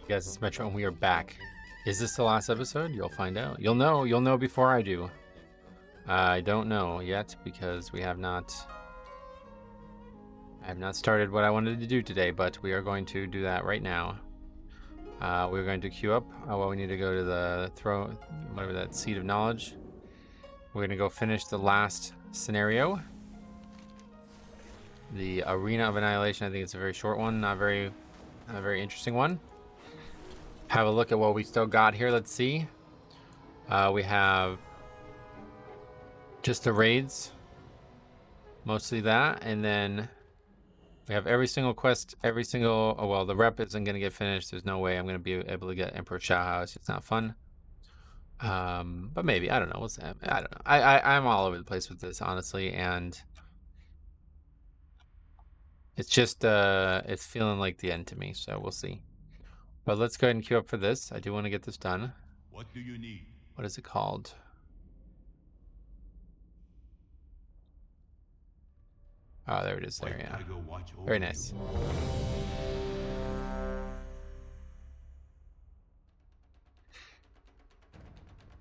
Guys, it's Metro and we are back. Is this the last episode? You'll find out. You'll know before I do. I don't know yet because I have not started what I wanted to do today, but we are going to do that right now. We're going to queue up. We need to go to the whatever that seat of knowledge. We're going to go finish the last scenario. The Arena of Annihilation. I think it's a very short one, not a very interesting one. Have a look at what we still got here. Let's see. We have just the raids, mostly that, and then we have every single quest, well, the rep isn't going to get finished. There's no way I'm going to be able to get Emperor Shao House. It's not fun. But maybe, I don't know. I don't know. I'm all over the place with this, honestly, and it's just it's feeling like the end to me, so we'll see. But let's go ahead and queue up for this. I do want to get this done. What do you need? What is it called? Oh, there it is. There, yeah. Very nice.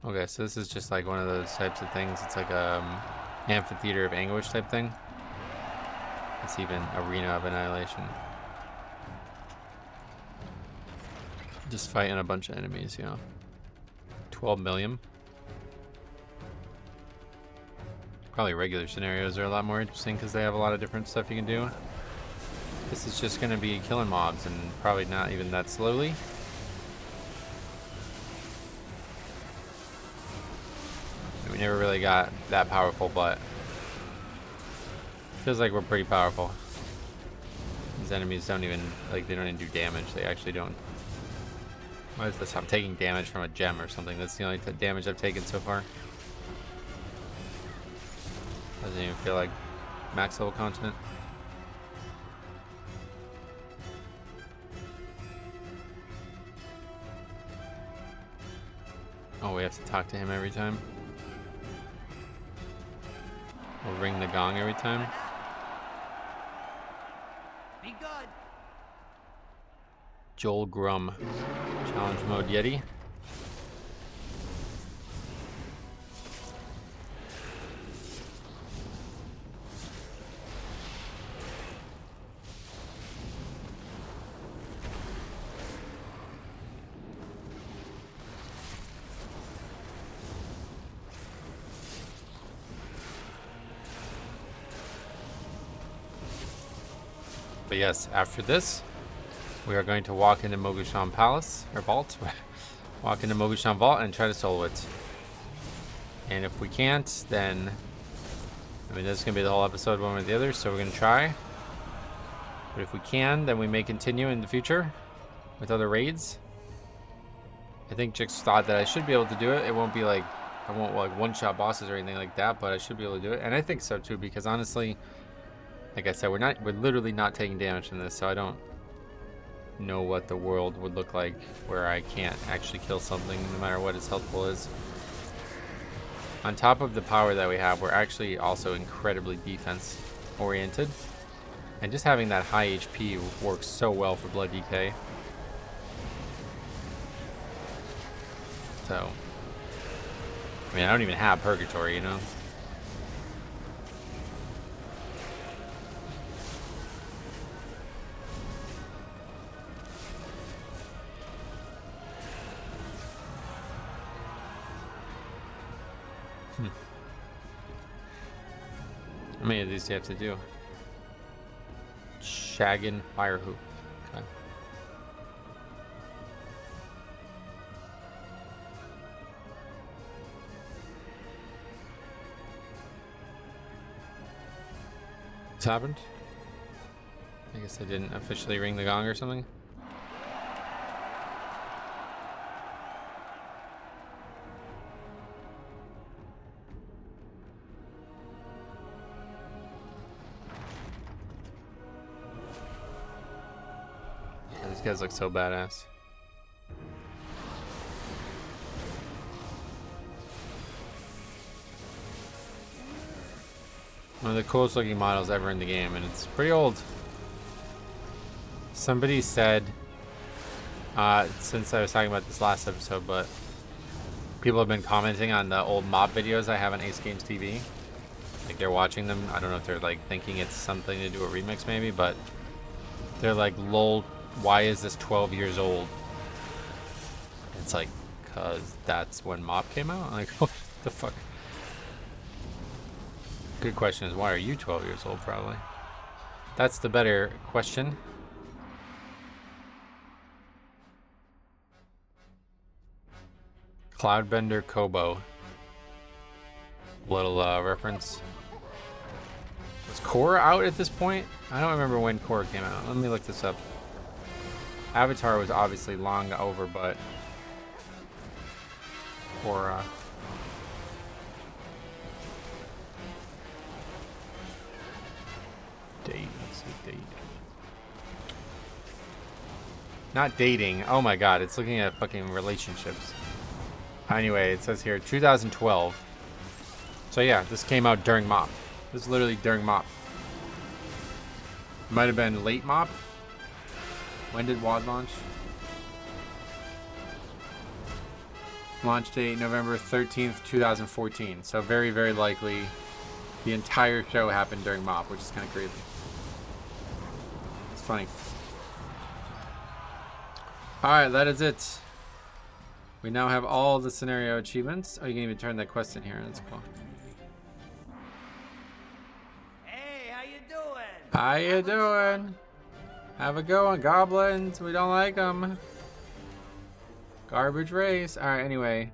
Okay, so this is just like one of those types of things. It's like amphitheater of anguish type thing. It's even Arena of Annihilation. Just fighting a bunch of enemies, you know. 12 million. Probably regular scenarios are a lot more interesting because they have a lot of different stuff you can do. This is just going to be killing mobs and probably not even that slowly. We never really got that powerful, but feels like we're pretty powerful. These enemies don't even, like, they don't even do damage. They actually don't. What is this? I'm taking damage from a gem or something. That's the only damage I've taken so far. Doesn't even feel like max level content. Oh, we have to talk to him every time. We'll ring the gong every time. Be good. Joel Grum. Challenge mode Yeti. But yes, after this, we are going to walk into Mogushan Palace, or Vault. Walk into Mogushan Vault and try to solo it. And if we can't, then, I mean, this is going to be the whole episode one way or the other, so we're going to try. But if we can, then we may continue in the future with other raids. I think Jix thought that I should be able to do it. It won't be like, I won't like one-shot bosses or anything like that, but I should be able to do it. And I think so too, because honestly, like I said, we're literally not taking damage from this, so I don't know what the world would look like where I can't actually kill something no matter what its health pool is. On top of the power that we have, we're actually also incredibly defense oriented, and just having that high HP works so well for Blood DK. So, I mean, I don't even have Purgatory, you know? How many of these do you have to do? Shaggin' Fire Hoop. Okay. What's happened? I guess I didn't officially ring the gong or something. These guys look so badass. One of the coolest looking models ever in the game, and it's pretty old. Somebody said Since I was talking about this last episode, but people have been commenting on the old mob videos I have on Ace Games TV. Like they're watching them. I don't know if they're like thinking it's something to do a remix maybe, but they're like, lol, why is this 12 years old? It's like, cause that's when Mop came out? Like, what the fuck? Good question is, why are you 12 years old, probably? That's the better question. Cloudbender Kobo. Little reference. Was Korra out at this point? I don't remember when Korra came out. Let me look this up. Avatar was obviously long over, but Korra. Date. Let's see, date. Not dating. Oh my god, it's looking at fucking relationships. Anyway, it says here 2012. So yeah, this came out during Mop. This is literally during Mop. Might have been late Mop. When did WAD launch? Launch date November 13th, 2014. So very, very likely the entire show happened during Mop, which is kind of crazy. It's funny. Alright, that is it. We now have all the scenario achievements. Oh, you can even turn that quest in here. That's cool. Hey, how you doing? How you doing? Have a go on goblins. We don't like them. Garbage race. Alright, anyway.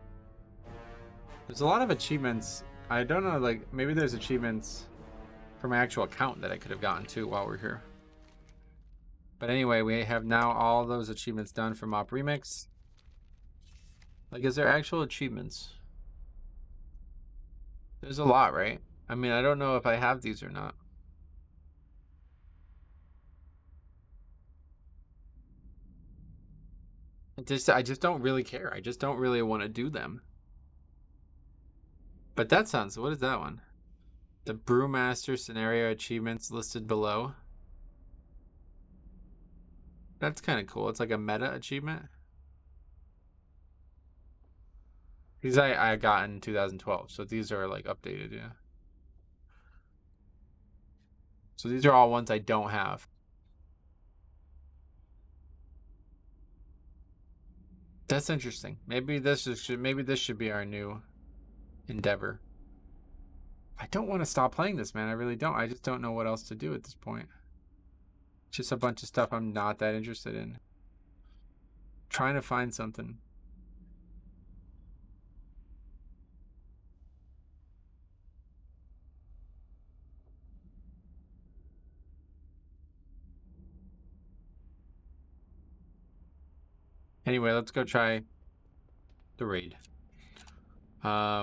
There's a lot of achievements. I don't know, like, maybe there's achievements for my actual account that I could have gotten too while we're here. But anyway, we have now all those achievements done for Mop Remix. Like, is there actual achievements? There's a lot, right? I mean, I don't know if I have these or not. I just don't really care. I just don't really want to do them. But that sounds, what is that one? The Brewmaster scenario achievements listed below. That's kind of cool. It's like a meta achievement. These I got in 2012, so these are like updated, yeah. So these are all ones I don't have. That's interesting. Maybe this should be our new endeavor. I don't want to stop playing this, man. I really don't. I just don't know what else to do at this point. Just a bunch of stuff I'm not that interested in. Trying to find something. Anyway, let's go try the raid. I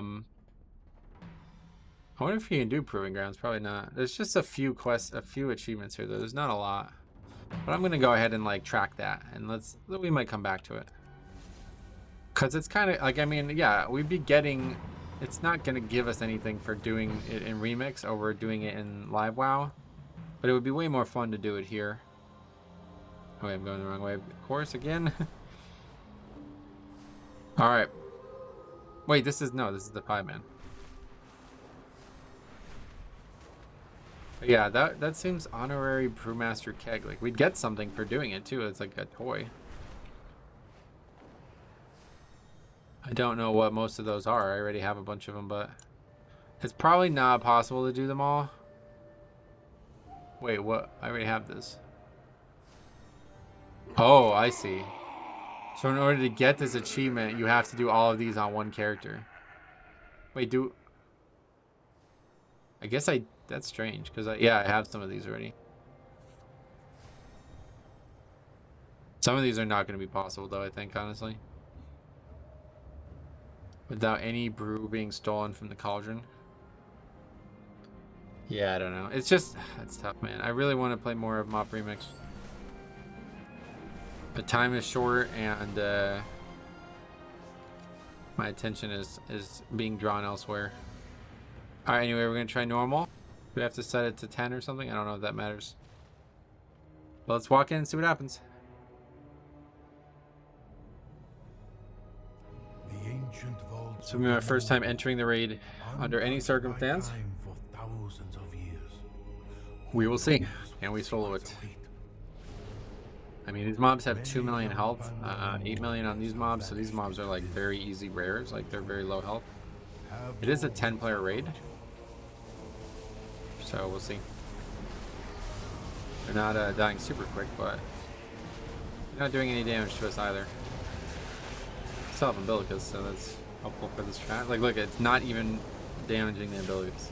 wonder if you can do Proving Grounds. Probably not. There's just a few quests, a few achievements here, though. There's not a lot. But I'm gonna go ahead and like track that, and we might come back to it. Cause it's kind of like, I mean, yeah, we'd be getting. It's not gonna give us anything for doing it in Remix over doing it in Live WoW, but it would be way more fun to do it here. Oh wait, I'm going the wrong way. Of course, again. All right. Wait, this is the 5-man. Yeah, that seems honorary Brewmaster keg. Like, we'd get something for doing it too. It's like a toy. I don't know what most of those are. I already have a bunch of them, but it's probably not possible to do them all. Wait, what? I already have this. Oh, I see. So in order to get this achievement, you have to do all of these on one character. Wait, I guess that's strange, because yeah, I have some of these already. Some of these are not going to be possible, though, I think, honestly. Without any brew being stolen from the cauldron. Yeah, I don't know. It's just, it's tough, man. I really want to play more of Mop Remix. But time is short, and my attention is being drawn elsewhere. Alright, anyway, we're going to try normal. Do we have to set it to 10 or something? I don't know if that matters. But let's walk in and see what happens. This will be my first time entering the raid under any circumstance. We will see. Can we solo it? I mean, these mobs have 2 million health, 8 million on these mobs, so these mobs are like very easy rares, like they're very low health. It is a 10-player raid, so we'll see. They're not dying super quick, but they're not doing any damage to us either. Still have Umbilicus, so that's helpful for this strat. Like, look, it's not even damaging the Umbilicus.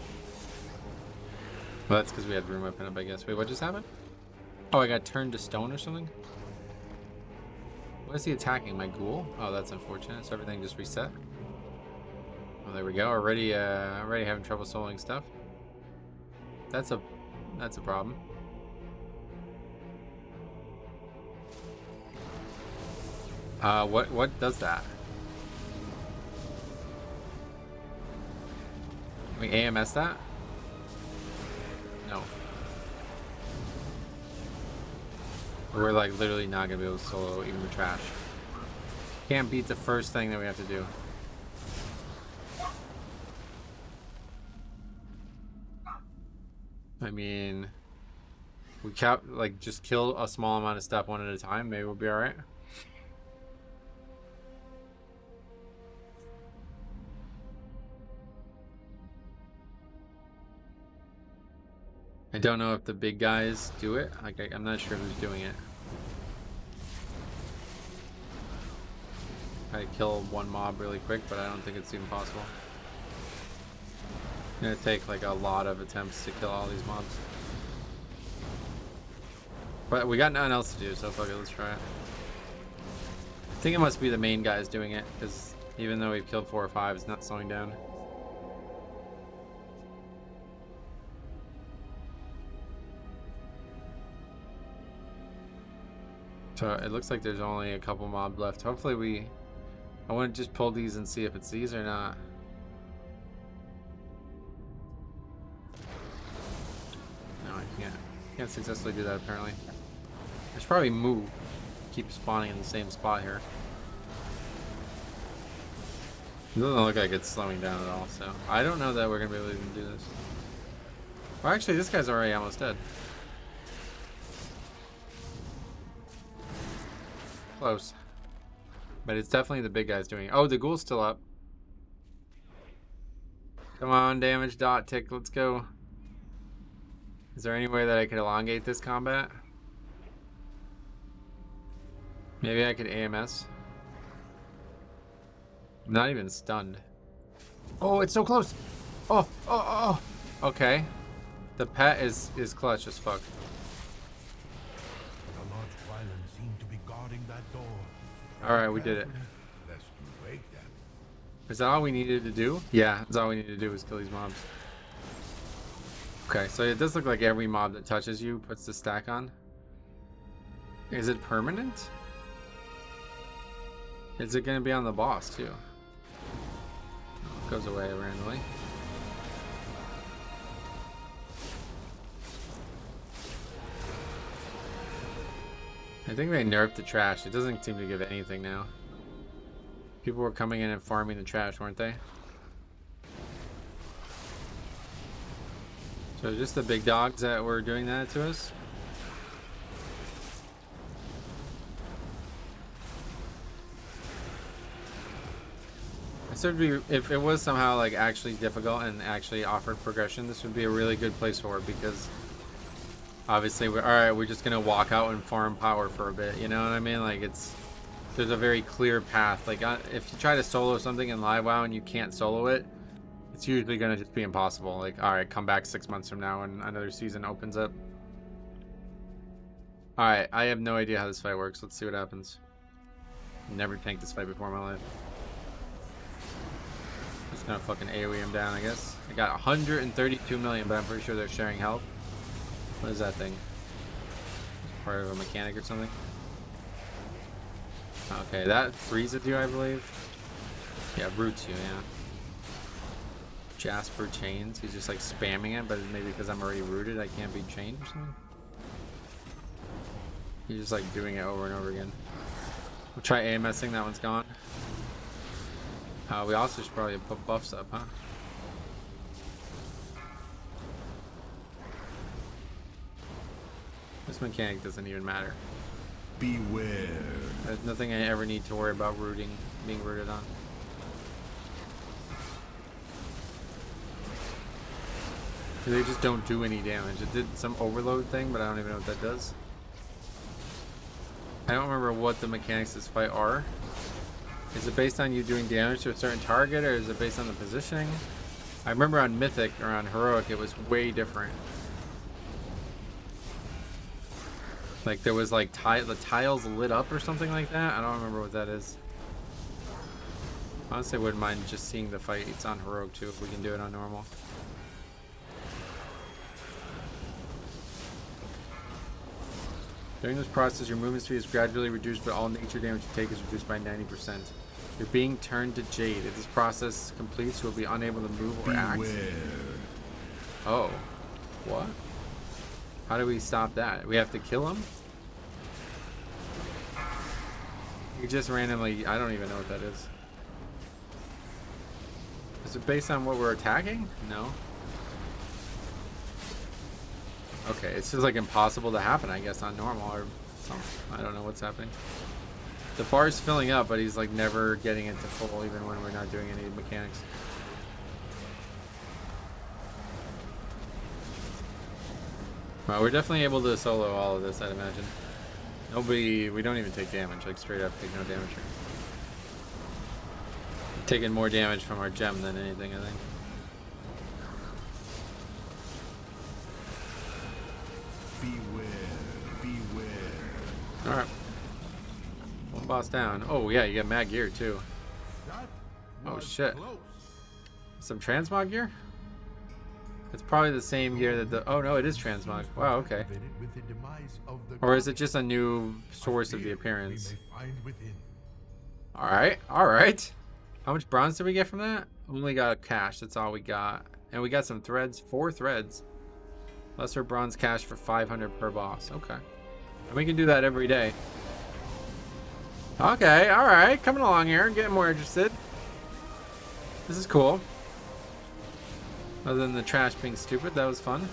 Well, that's because we had room open up, I guess. Wait, what just happened? Oh, I got turned to stone or something? What is he attacking? My ghoul? Oh, that's unfortunate. So everything just reset. Oh, there we go. Already having trouble soloing stuff. That's a problem. What does that? Can we AMS that? No. We're like literally not gonna be able to solo even the trash. Can't beat the first thing that we have to do. I mean, we like just kill a small amount of stuff one at a time. Maybe we'll be all right. I don't know if the big guys do it. Like, I'm not sure who's doing it. I kill one mob really quick, but I don't think it's even possible. It's gonna take like a lot of attempts to kill all these mobs. But we got nothing else to do, so fuck it, let's try it. I think it must be the main guys doing it, because even though we've killed 4 or 5, it's not slowing down. So it looks like there's only a couple mobs left. Hopefully I want to just pull these and see if it's these or not. No, I can't successfully do that apparently. I should probably move. Keep spawning in the same spot here. It doesn't look like it's slowing down at all, so I don't know that we're gonna be able to even do this. Well, actually, this guy's already almost dead. Close. But it's definitely the big guys doing it. Oh, the ghoul's still up. Come on, damage dot tick, let's go. Is there any way that I could elongate this combat? Maybe I could AMS. I'm not even stunned. Oh, it's so close. Oh. Okay. The pet is clutch as fuck. Alright, we did it. Is that all we needed to do? Yeah, that's all we needed to do was kill these mobs. Okay, so it does look like every mob that touches you puts the stack on. Is it permanent? Is it going to be on the boss too? It goes away randomly. I think they nerfed the trash. It doesn't seem to give anything now. People were coming in and farming the trash, weren't they? So just the big dogs that were doing that to us? This would be, if it was somehow like actually difficult and actually offered progression, this would be a really good place for it, because obviously we're just gonna walk out and farm power for a bit, you know what I mean? Like, there's a very clear path. Like, if you try to solo something in live WoW and you can't solo it, it's usually gonna just be impossible. Like, all right, come back 6 months from now and another season opens up. All right, I have no idea how this fight works. Let's see what happens. Never tanked this fight before in my life. Just gonna fucking AoE him down, I guess. I got 132 million, but I'm pretty sure they're sharing health. What is that thing? Part of a mechanic or something? Okay, that freezes you, I believe. Yeah, roots you, yeah. Jasper chains. He's just like spamming it, but maybe because I'm already rooted, I can't be chained or something. He's just like doing it over and over again. We'll try AMSing. That one's gone. We also should probably put buffs up, huh? This mechanic doesn't even matter. Beware. There's nothing I ever need to worry about being rooted on. They just don't do any damage. It did some overload thing, but I don't even know what that does. I don't remember what the mechanics of this fight are. Is it based on you doing damage to a certain target, or is it based on the positioning? I remember on Mythic or on Heroic, it was way different. Like there was like the tiles lit up or something like that. I don't remember what that is. Honestly, I wouldn't mind just seeing the fight. It's on Heroic too, if we can do it on normal. During this process, your movement speed is gradually reduced, but all nature damage you take is reduced by 90%. You're being turned to jade. If this process completes, you'll be unable to move or act. Oh. What? How do we stop that? We have to kill him? You just randomly... I don't even know what that is. Is it based on what we're attacking? No. Okay, it's just like impossible to happen, I guess, on normal or something. I don't know what's happening. The bar's filling up, but he's like never getting it to full, even when we're not doing any mechanics. Well, we're definitely able to solo all of this, I'd imagine. We don't even take damage, like straight up take no damage. Taking more damage from our gem than anything, I think. Alright. One boss down. Oh yeah, you get mad gear too. Oh shit. Some transmog gear? It's probably the same gear that the... Oh no, it is transmog. Wow, okay. Or is it just a new source of the appearance? Alright, alright. How much bronze did we get from that? Only got cash, that's all we got. And we got some threads, 4 threads. Lesser bronze cash for 500 per boss. Okay. And we can do that every day. Okay, alright. Coming along here. Getting more interested. This is cool. Other than the trash being stupid, that was fun.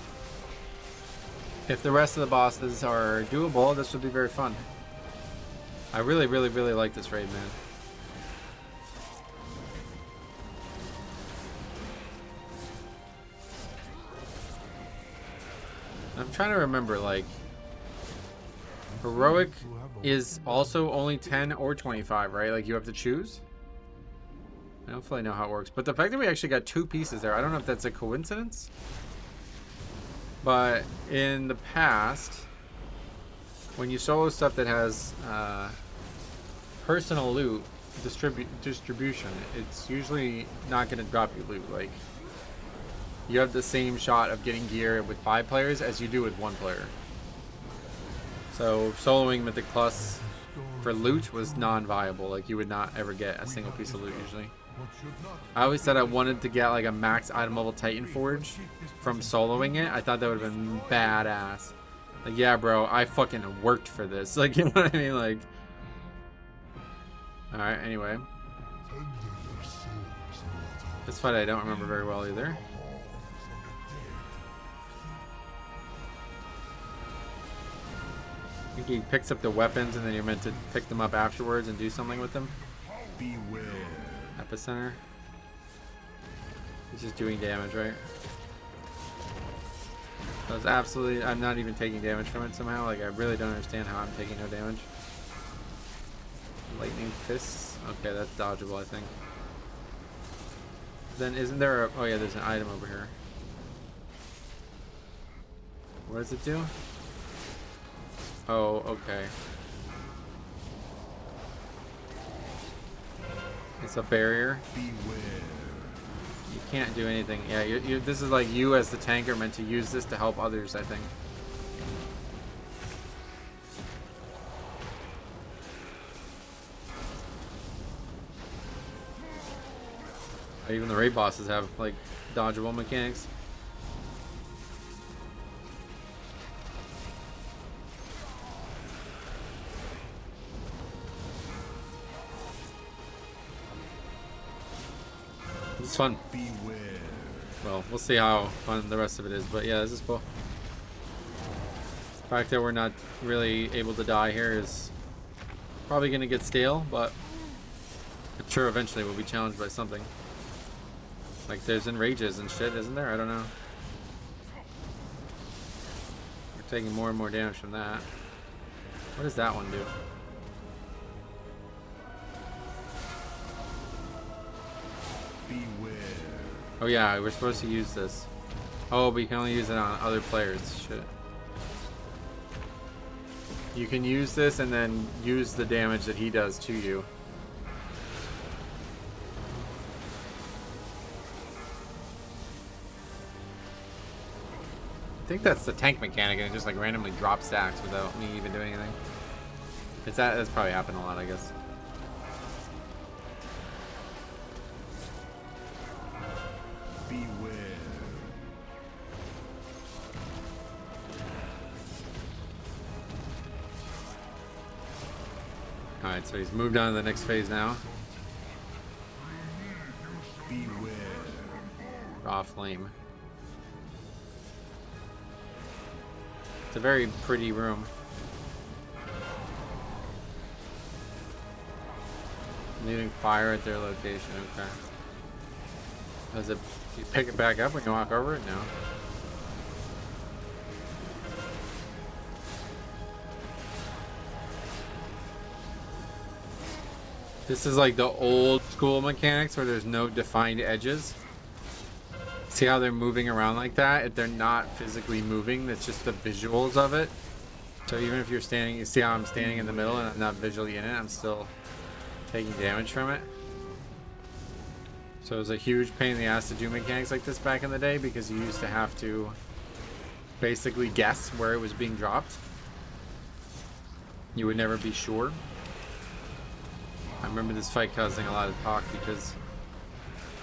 If the rest of the bosses are doable, this would be very fun. I really, really, really like this raid, man. I'm trying to remember, like... Heroic is also only 10 or 25, right? Like, you have to choose? I don't fully know how it works. But the fact that we actually got 2 pieces there, I don't know if that's a coincidence. But in the past, when you solo stuff that has personal loot distribution, it's usually not going to drop you loot. Like, you have the same shot of getting gear with 5 players as you do with 1 player. So soloing Mythic Plus for loot was non-viable. Like, you would not ever get a single piece of loot usually. I always said I wanted to get like a max item level Titan Forge from soloing it. I thought that would have been badass. Like, yeah, bro, I fucking worked for this. Like, you know what I mean? Like, alright, anyway. This fight I don't remember very well either. I think he picks up the weapons and then you're meant to pick them up afterwards and do something with them. Beware. Epicenter. He's just doing damage, right? So it's absolutely... I'm not even taking damage from it somehow. Like, I really don't understand how I'm taking no damage. Lightning Fists. Okay, that's dodgeable, I think. Then isn't there a... Oh yeah, there's an item over here. What does it do? Oh, okay. It's a barrier. Beware. You can't do anything. Yeah, this is like you as the tanker meant to use this to help others, I think. Even the raid bosses have like dodgeable mechanics. It's fun. Beware. Well, we'll see how fun the rest of it is, but yeah, this is cool. The fact that we're not really able to die here is probably going to get stale, but I'm sure eventually we'll be challenged by something. Like there's enrages and shit, isn't there? I don't know. We're taking more and more damage from that. What does that one do? Beware. Oh yeah, we're supposed to use this. Oh, but you can only use it on other players. Shit. You can use this and then use the damage that he does to you. I think that's the tank mechanic, and it just like randomly drops stacks without me even doing anything. That's probably happened a lot, I guess. Beware. Alright, so he's moved on to the next phase now. Beware. Raw flame. It's a very pretty room. Leaving fire at their location, okay. Does it, you pick it back up when you walk over it? No. This is like the old school mechanics where there's no defined edges. See how they're moving around like that? If they're not physically moving, that's just the visuals of it. So even if you're standing, you see how I'm standing in the middle and I'm not visually in it, I'm still taking damage from it. So it was a huge pain in the ass to do mechanics like this back in the day because you used to have to basically guess where it was being dropped. You would never be sure. I remember this fight causing a lot of talk because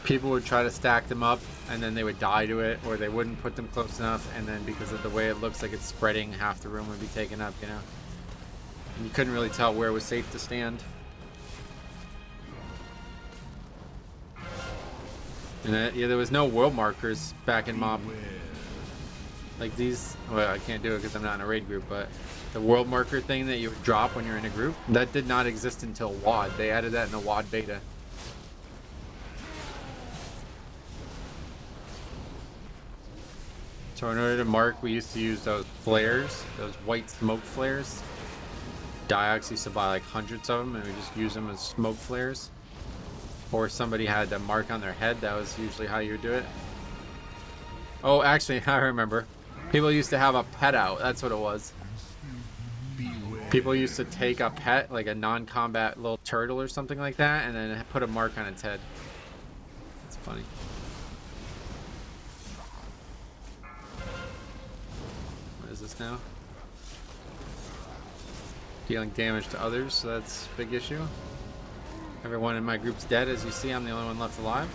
people would try to stack them up and then they would die to it, or they wouldn't put them close enough, and then because of the way it looks like it's spreading, half the room would be taken up, you know. And you couldn't really tell where was safe to stand. And yeah, there was no world markers back in Mob. Like these, well, I can't do it because I'm not in a raid group, but the world marker thing that you would drop when you're in a group, that did not exist until WoD. They added that in the WoD beta. So in order to mark, we used to use those flares, those white smoke flares. Diox used to buy like hundreds of them, and we just use them as smoke flares. Or somebody had a mark on their head, that was usually how you would do it. Oh, actually, I remember. People used to have a pet out, that's what it was. People used to take a pet, like a non-combat little turtle or something like that, and then put a mark on its head. That's funny. What is this now? Dealing damage to others, so that's a big issue. Everyone in my group's dead, as you see. I'm the only one left alive.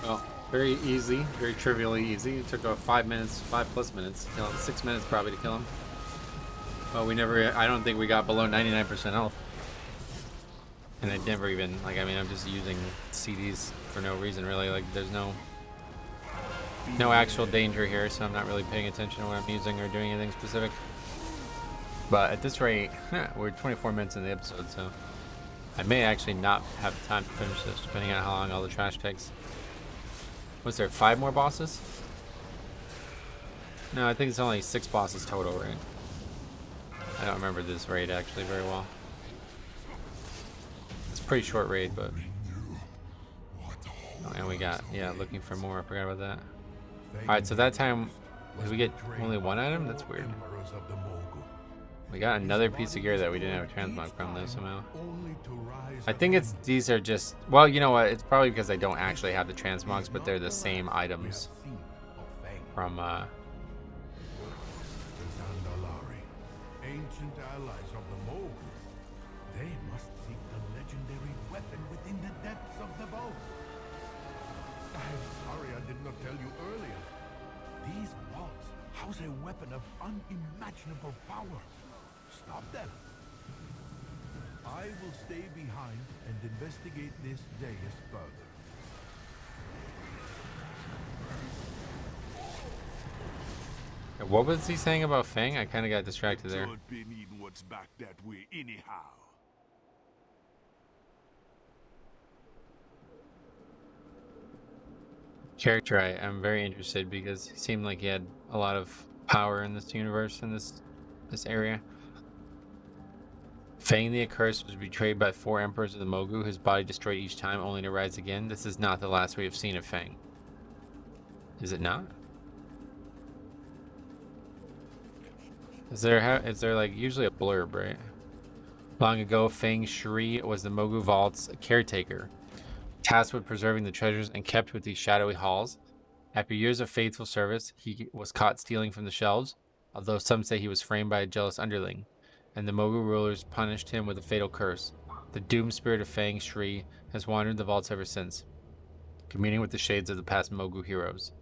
Well, very easy, very trivially easy. It took about 5 minutes, 5+ minutes to kill him. 6 minutes probably to kill him. Well, we never, I don't think we got below 99% health. And I never even, like, I mean, I'm just using CDs for no reason, really. Like, there's no actual danger here, so I'm not really paying attention to what I'm using or doing anything specific. But at this rate, we're 24 minutes in the episode, so I may actually not have time to finish this, depending on how long all the trash takes. Was there 5 more bosses? No, I think it's only 6 bosses total, right? I don't remember this raid actually very well. It's a pretty short raid, but... Oh, and we got, yeah, looking for more. I forgot about that. Alright, so that time, did we get only 1 item? That's weird. We got another piece of gear that we didn't have a transmog from though somehow. Only to rise I think it's again. these are just, well, you know what? It's probably because I don't actually have the transmogs, but they're the same items We have seen of Feng. from The Zandalari, ancient allies of the Moog. They must seek the legendary weapon within the depths of the vault. I'm sorry I did not tell you earlier. These vaults house a weapon of unimaginable power. Stop them. I will stay behind and investigate this dais further. What was he saying about Feng? I kind of got distracted there. Don't be needing what's back that way anyhow. Character I am very interested because he seemed like he had a lot of power in this universe, in this area. Feng the Accursed was betrayed by 4 emperors of the Mogu, his body destroyed each time only to rise again. This is not the last we have seen of Feng. Is it not? Is there like usually a blurb, right? Long ago, Feng Shri was the Mogu Vault's caretaker, tasked with preserving the treasures and kept with these shadowy halls. After years of faithful service, he was caught stealing from the shelves, although some say he was framed by a jealous underling, and the Mogu rulers punished him with a fatal curse. The doomed spirit of Feng Shri has wandered the vaults ever since, communing with the shades of the past Mogu heroes.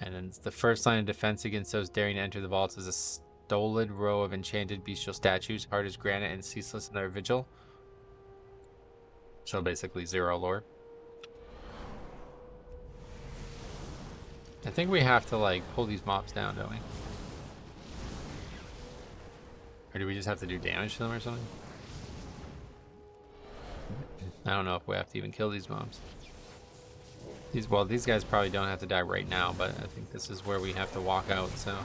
And then the first line of defense against those daring to enter the vaults is a stolid row of enchanted bestial statues, hard as granite and ceaseless in their vigil. So basically 0 lore. I think we have to like pull these mobs down, don't we? Or do we just have to do damage to them or something? I don't know if we have to even kill these mobs. These guys probably don't have to die right now, but I think this is where we have to walk out, so.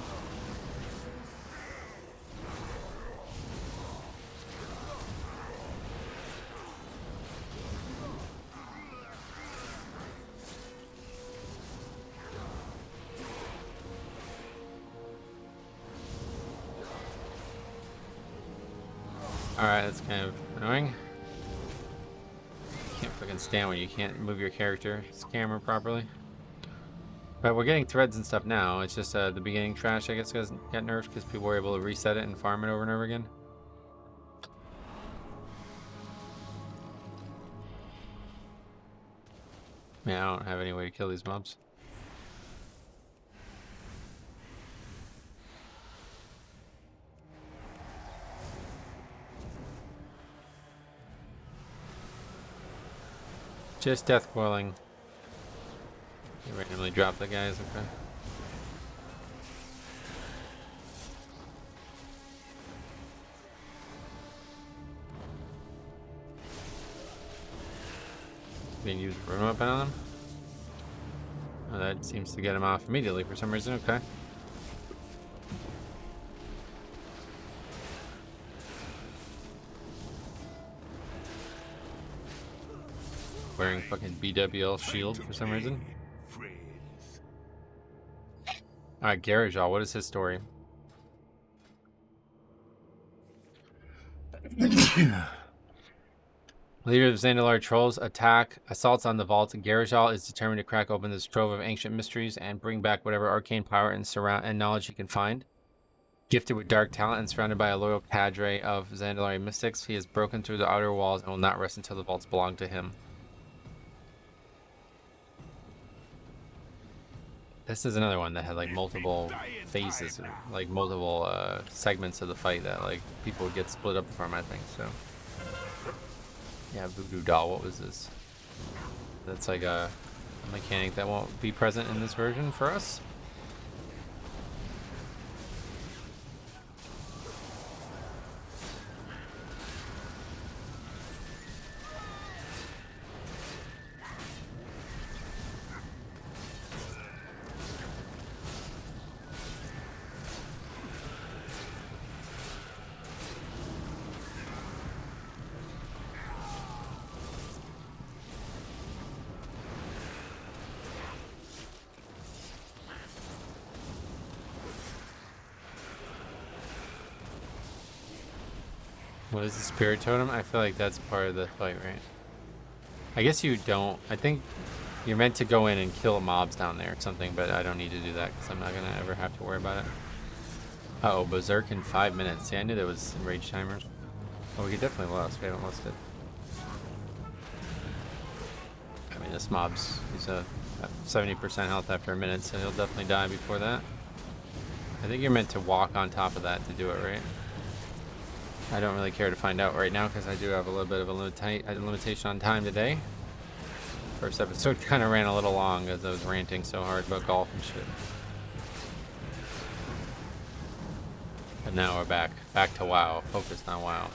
Alright, that's kind of annoying. Can't fucking stand when you can't move your character's camera properly. But we're getting threads and stuff now. It's just the beginning trash, I guess, got nerfed because people were able to reset it and farm it over and over again. Yeah, I don't have any way to kill these mobs. Just death coiling. You randomly drop the guys, okay. Being used rune weapon on them. Oh, that seems to get him off immediately for some reason, okay. Wearing fucking BWL shield for some reason. Alright, Gara'jal, what is his story? Leader of the Zandalar trolls assaults on the vault. Gara'jal is determined to crack open this trove of ancient mysteries and bring back whatever arcane power and knowledge he can find. Gifted with dark talent and surrounded by a loyal cadre of Zandalari mystics, he has broken through the outer walls and will not rest until the vaults belong to him. This is another one that had like multiple phases, like multiple segments of the fight that like people would get split up from, I think, so. Yeah, Voodoo Doll, what was this? That's like a mechanic that won't be present in this version for us. What is the spirit totem? I feel like that's part of the fight, right? I guess you don't. I think you're meant to go in and kill mobs down there or something, but I don't need to do that because I'm not going to ever have to worry about it. Uh oh, Berserk in 5 minutes. See, I knew there was rage timers. Oh, we could definitely lost. We haven't lost it. I mean, this mob's, he's a 70% health after a minute, so he'll definitely die before that. I think you're meant to walk on top of that to do it, right? I don't really care to find out right now because I do have a little bit of a limitation on time today. First episode kind of ran a little long as I was ranting so hard about golf and shit. But now we're back to WoW, focused on WoW.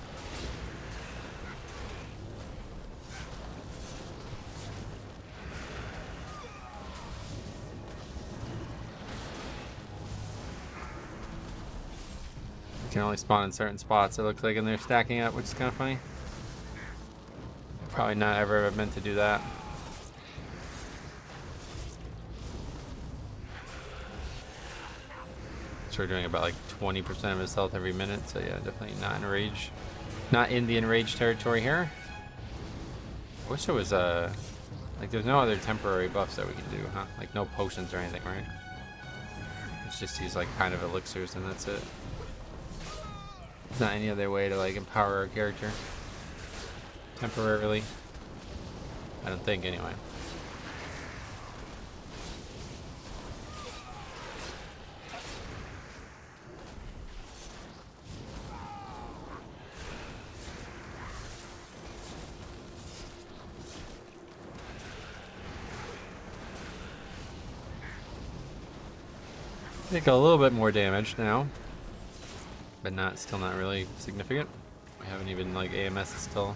You can only spawn in certain spots, it looks like, and they're stacking up, which is kind of funny. Probably not ever meant to do that. So we're doing about like 20% of his health every minute, so yeah, definitely not in rage. Not in the enraged territory here. I wish there was like there's no other temporary buffs that we can do, huh? Like no potions or anything, right? It's just these like kind of elixirs and that's it. There's not any other way to like empower our character temporarily. I don't think anyway. Take a little bit more damage now, but still not really significant. We haven't even, like, AMS is still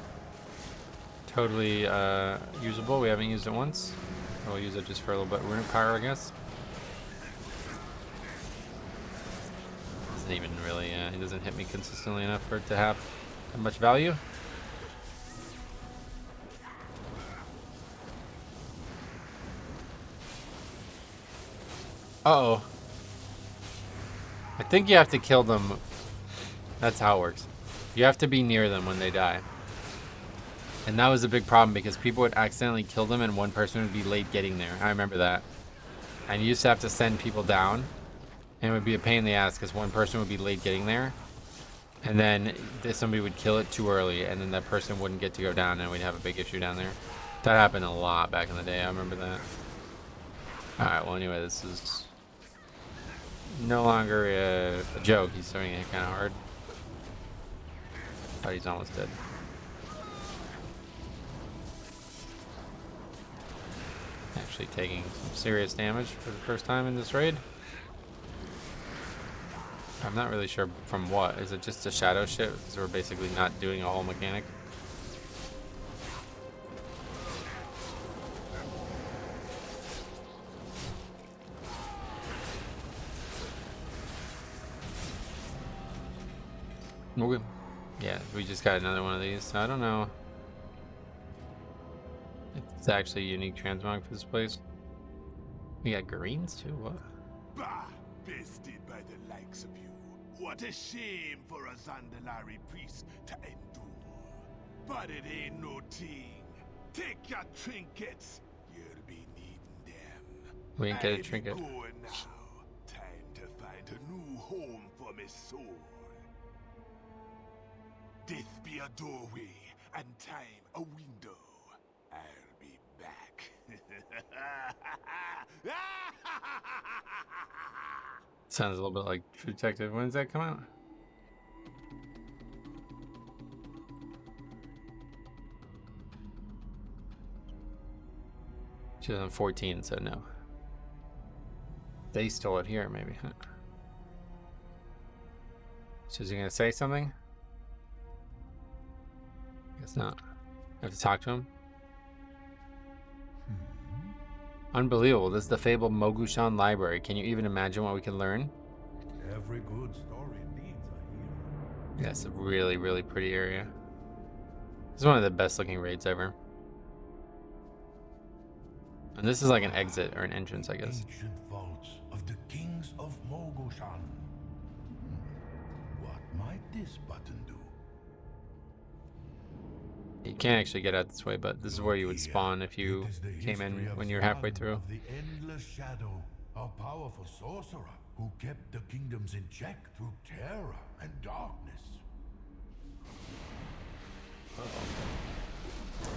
totally usable. We haven't used it once. We'll use it just for a little bit of runic power, I guess. Doesn't even really, he doesn't hit me consistently enough for it to have much value. Uh-oh. I think you have to kill them. That's how it works. You have to be near them when they die. And that was a big problem because people would accidentally kill them and one person would be late getting there. I remember that. And you used to have to send people down. And it would be a pain in the ass because one person would be late getting there. And then somebody would kill it too early and then that person wouldn't get to go down and we'd have a big issue down there. That happened a lot back in the day. I remember that. Alright, well anyway, this is no longer a joke. He's starting to hit kind of hard. Thought he's almost dead. Actually taking some serious damage for the first time in this raid. I'm not really sure from what. Is it just a shadow shit? Because we're basically not doing a whole mechanic. Okay. Yeah, we just got another one of these, so I don't know. It's actually a unique transmog for this place. We got greens too, what? Bah! Bested by the likes of you. What a shame for a Zandalari priest to endure. But it ain't no thing. Take your trinkets. You'll be needing them. We ain't get a trinket. I'm going now. Time to find a new home for my soul. Death be a doorway, and time a window. I'll be back. Sounds a little bit like True Detective. When does that come out? 2014, so no. They stole it here, maybe. Huh? So is he gonna say something? Guess not. I have to talk to him. Unbelievable. This is the fabled Mogushan Library. Can you even imagine what we can learn? Every good story needs a hero. Yeah, it's a really, really pretty area. This is one of the best looking raids ever. And this is like an exit or an entrance, I guess. Ancient vaults of the kings of Mogushan. What might this button do? You can't actually get out this way, but this is where you would spawn if you It is the came in history of when you're halfway Jan through. of the endless shadow, a powerful sorcerer who kept the kingdoms in check through terror and darkness.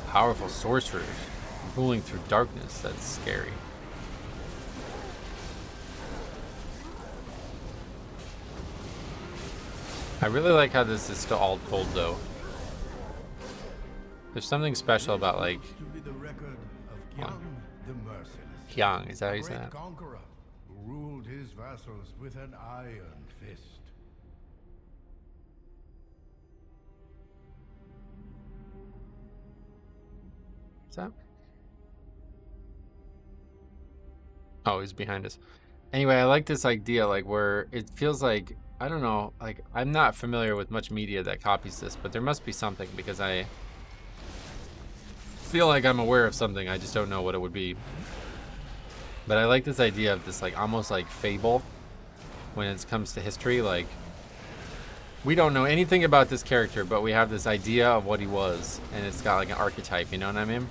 Powerful sorcerers ruling through darkness. That's scary. I really like how this is still all told, though. There's something special about, like, To be the record of Jan the Merciless, Hyang. Is that how a you say great that? conqueror who ruled his vassals with an iron fist. Is that? Oh, he's behind us. Anyway, I like this idea, like, where it feels like, I don't know, like, I'm not familiar with much media that copies this, but there must be something, because I feel like I'm aware of something, I just don't know what it would be. But I like this idea of this, like, almost like fable when it comes to history. Like, we don't know anything about this character, but we have this idea of what he was, and it's got like an archetype, you know what I mean?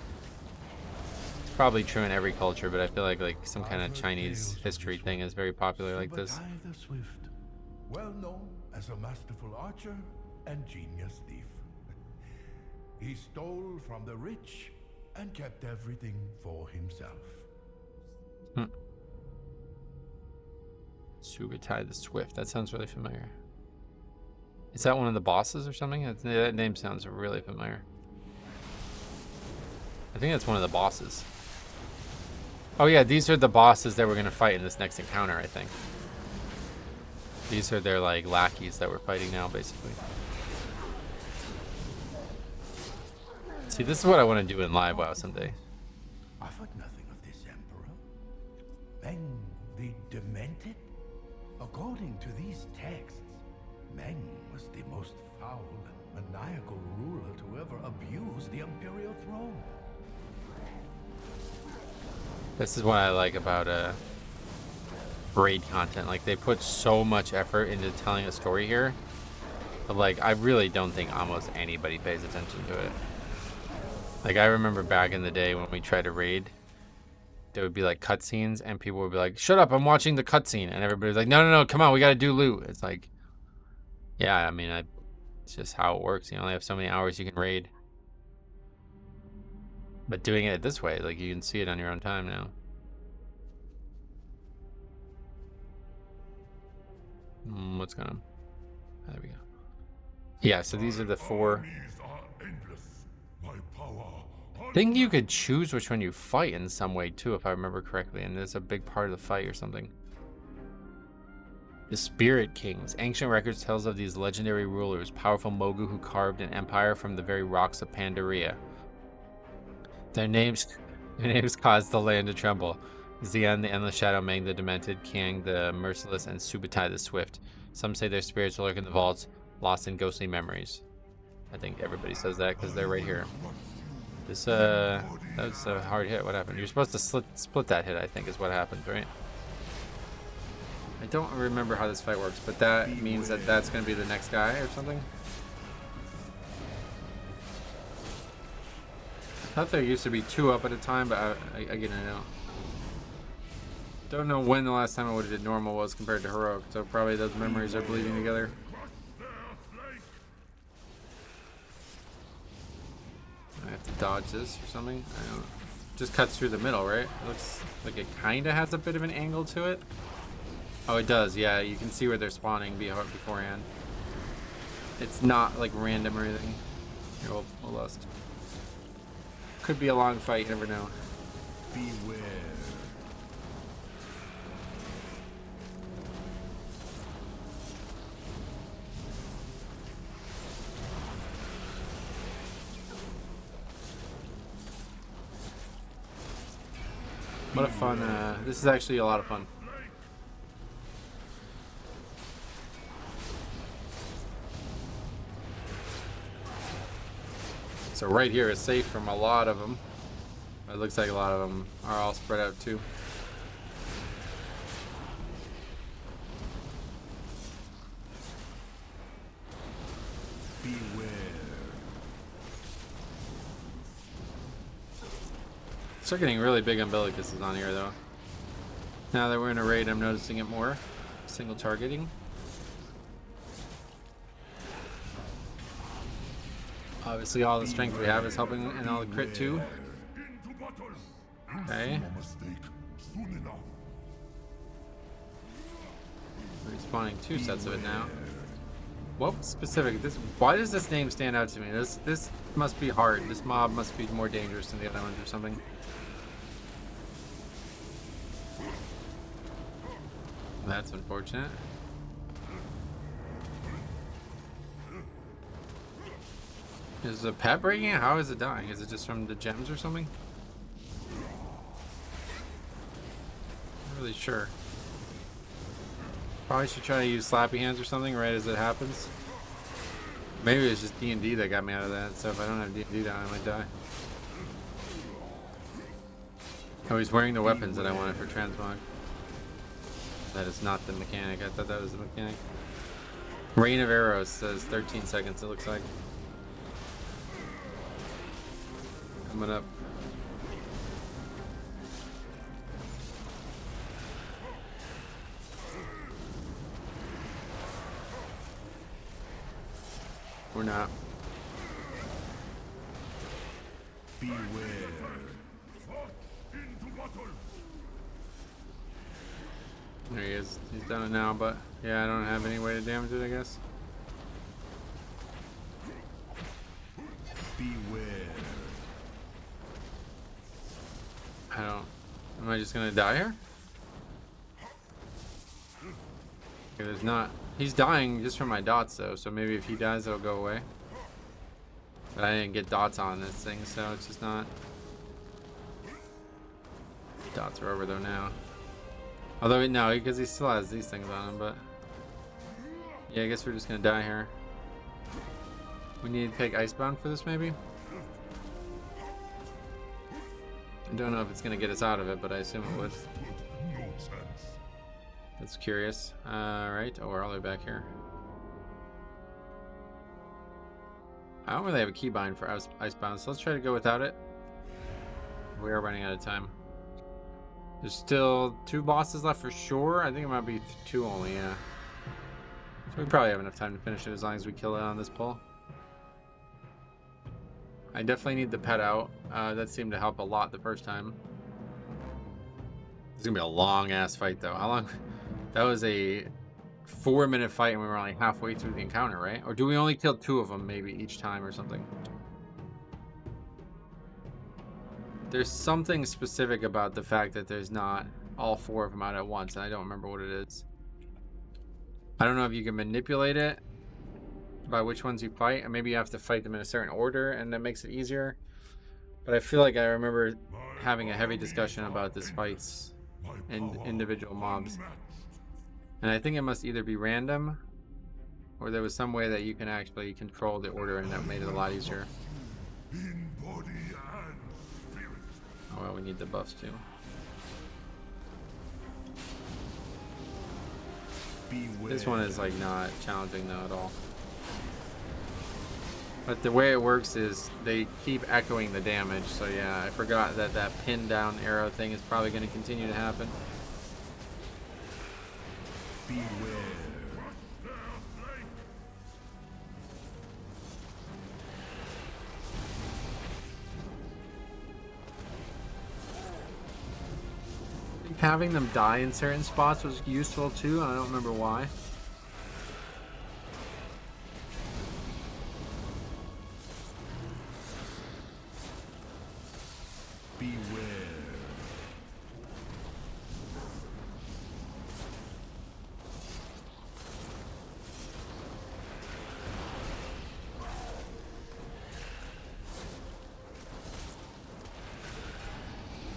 It's probably true in every culture, but I feel like some kind of Chinese history thing is very popular like this. Subutai the Swift, well known as a masterful archer and genius thief. He stole from the rich and kept everything for himself. Subutai the Swift. That sounds really familiar. Is that one of the bosses or something? That name sounds really familiar. I think that's one of the bosses. Oh yeah, these are the bosses that we're gonna fight in this next encounter, I think. These are their like lackeys that we're fighting now, basically. See, this is what I want to do in live WoW someday. I've heard nothing of this emperor. Meng the Demented? According to these texts, Meng was the most foul and maniacal ruler to ever abuse the imperial throne. This is what I like about raid content. Like, they put so much effort into telling a story here, but like, I really don't think almost anybody pays attention to it. Like, I remember back in the day when we tried to raid, there would be like cutscenes, and people would be like, "Shut up! I'm watching the cutscene," and everybody's like, "No, no, no! Come on, we gotta do loot." It's like, yeah, I mean, it's just how it works. You only have so many hours you can raid. But doing it this way, like, you can see it on your own time now. What's going on? There we go. Yeah, so these are the four. I think you could choose which one you fight in some way too, if I remember correctly, and there's a big part of the fight or something. The Spirit Kings. Ancient records tells of these legendary rulers, powerful Mogu who carved an empire from the very rocks of Pandaria. Their names caused the land to tremble. Xian, the Endless Shadow, Meng the Demented, Kiang the Merciless, and Subutai the Swift. Some say their spirits lurk in the vaults, lost in ghostly memories. I think everybody says that because they're right here. This, that was a hard hit. What happened? You're supposed to split that hit, I think, is what happened, right? I don't remember how this fight works, but that means that that's going to be the next guy or something. I thought there used to be 2 up at a time, but again, I know. Don't know when the last time I would have did normal was compared to heroic, so probably those memories are bleeding together. I have to dodge this or something. I don't know. Just cuts through the middle, right? It looks like it kind of has a bit of an angle to it. Oh, it does. Yeah, you can see where they're spawning beforehand. It's not like random or anything. Here, we'll lust. Could be a long fight. You never know. Beware. What a fun, this is actually a lot of fun. So right here is safe from a lot of them. It looks like a lot of them are all spread out too. Beware. Start getting really big umbilicuses on here though. Now that we're in a raid, I'm noticing it more. Single targeting. Obviously all the strength we have is helping and all the crit too. Okay. Respawning 2 sets of it now. What specific? Why does this name stand out to me? This must be hard. This mob must be more dangerous than the other ones or something. That's unfortunate. Is the pet breaking it? How is it dying? Is it just from the gems or something? Not really sure. Probably should try to use slappy hands or something right as it happens. Maybe it's just D&D that got me out of that, so if I don't have D&D down, I might die. Oh, he's wearing the weapons that I wanted for transmog. That is not the mechanic. I thought that was the mechanic. Rain of Arrows says 13 seconds, it looks like. Coming up. We're not. Beware. There he is. He's done it now, but yeah, I don't have any way to damage it, I guess. Beware. I don't. Am I just gonna die here? Okay, there's not. He's dying just from my dots though, so maybe if he dies, it'll go away. But I didn't get dots on this thing, so it's just not. Dots are over though now. Although no, because he still has these things on him, but yeah, I guess we're just gonna die here. We need to take Icebound for this, maybe. I don't know if it's gonna get us out of it, but I assume it would. That's curious. Alright. Oh, we're all the way back here. I don't really have a keybind for Icebound, so let's try to go without it. We are running out of time. There's still 2 bosses left for sure. I think it might be 2 only, yeah. So we probably have enough time to finish it as long as we kill it on this pull. I definitely need the pet out. That seemed to help a lot the first time. It's gonna be a long ass fight though. How long? That was a 4-minute fight and we were only halfway through the encounter, right? Or do we only kill 2 of them maybe each time or something? There's something specific about the fact that there's not all 4 of them out at once, and I don't remember what it is. I don't know if you can manipulate it by which ones you fight, and maybe you have to fight them in a certain order, and that makes it easier. But I feel like I remember having a heavy discussion about this fights and individual mobs. And I think it must either be random, or there was some way that you can actually control the order, and that made it a lot easier. Oh well, we need the buffs too. Beware. This one is like not challenging though at all. But the way it works is they keep echoing the damage, so yeah, I forgot that that pin down arrow thing is probably going to continue to happen. Beware. I think having them die in certain spots was useful too, and I don't remember why. Beware.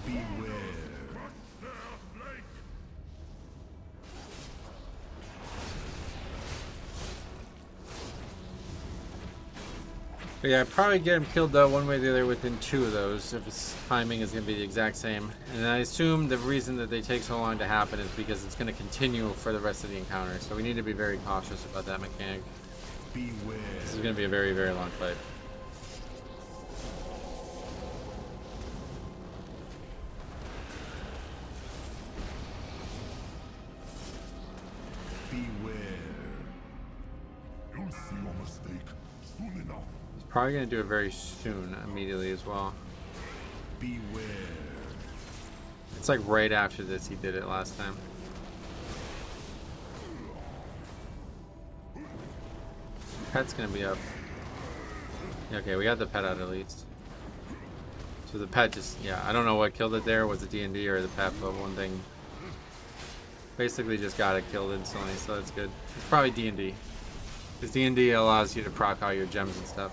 Beware. But yeah, I'd probably get him killed though one way or the other within 2 of those if his timing is going to be the exact same. And I assume the reason that they take so long to happen is because it's going to continue for the rest of the encounter. So we need to be very cautious about that mechanic. Beware. This is going to be a very, very long fight. Probably gonna do it very soon, immediately as well. Beware. It's like right after this he did it last time. Pet's gonna be up. Okay, we got the pet out at least. So the pet just, yeah, I don't know what killed it there. Was it D&D or the pet, but one thing basically just got it killed instantly, so that's good. It's probably D&D. Because D&D allows you to proc all your gems and stuff.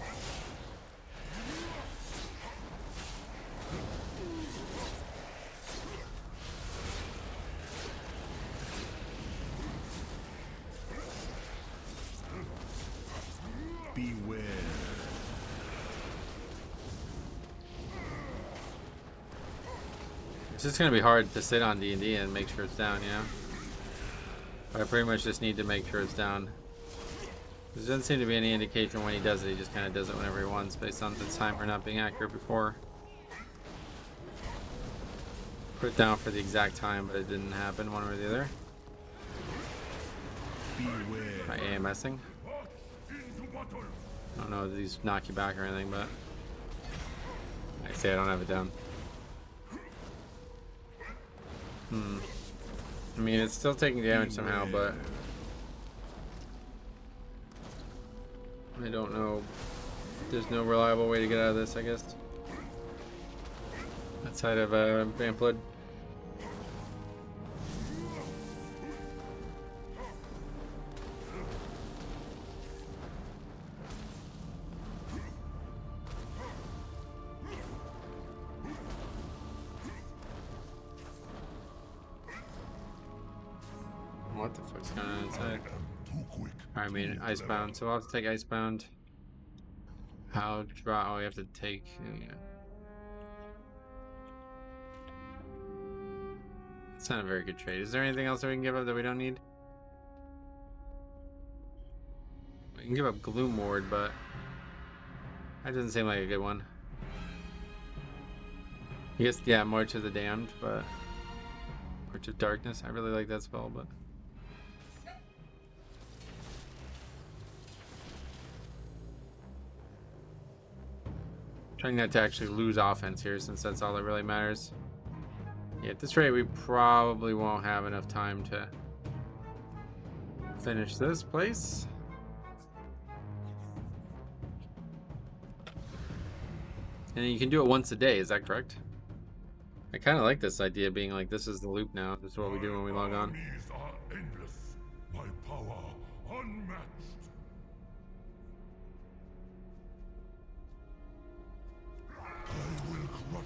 Beware. It's just gonna be hard to sit on D&D and make sure it's down, you know? But I pretty much just need to make sure it's down. There doesn't seem to be any indication when he does it. He just kind of does it whenever he wants, based on the timer not being accurate before. Put it down for the exact time, but it didn't happen one way or the other. Beware. My AMSing. I don't know if these knock you back or anything, but I say I don't have it down. I mean, it's still taking damage somehow, but I don't know. There's no reliable way to get out of this, I guess. Outside of Vamp Blood. What the fuck's going on inside? I mean, Icebound. So I'll have to take Icebound. How draw? Oh, we have to take. Yeah. It's not a very good trade. Is there anything else that we can give up that we don't need? We can give up Gloom Ward, but that doesn't seem like a good one. I guess, yeah, March of the Damned, but March of Darkness. I really like that spell, but. Trying not to actually lose offense here, since that's all that really matters. Yeah, at this rate, we probably won't have enough time to finish this place. And you can do it once a day, is that correct? I kind of like this idea being like, this is the loop now. This is what we do when we log on. Enemies are endless. My power unmatched. I will crush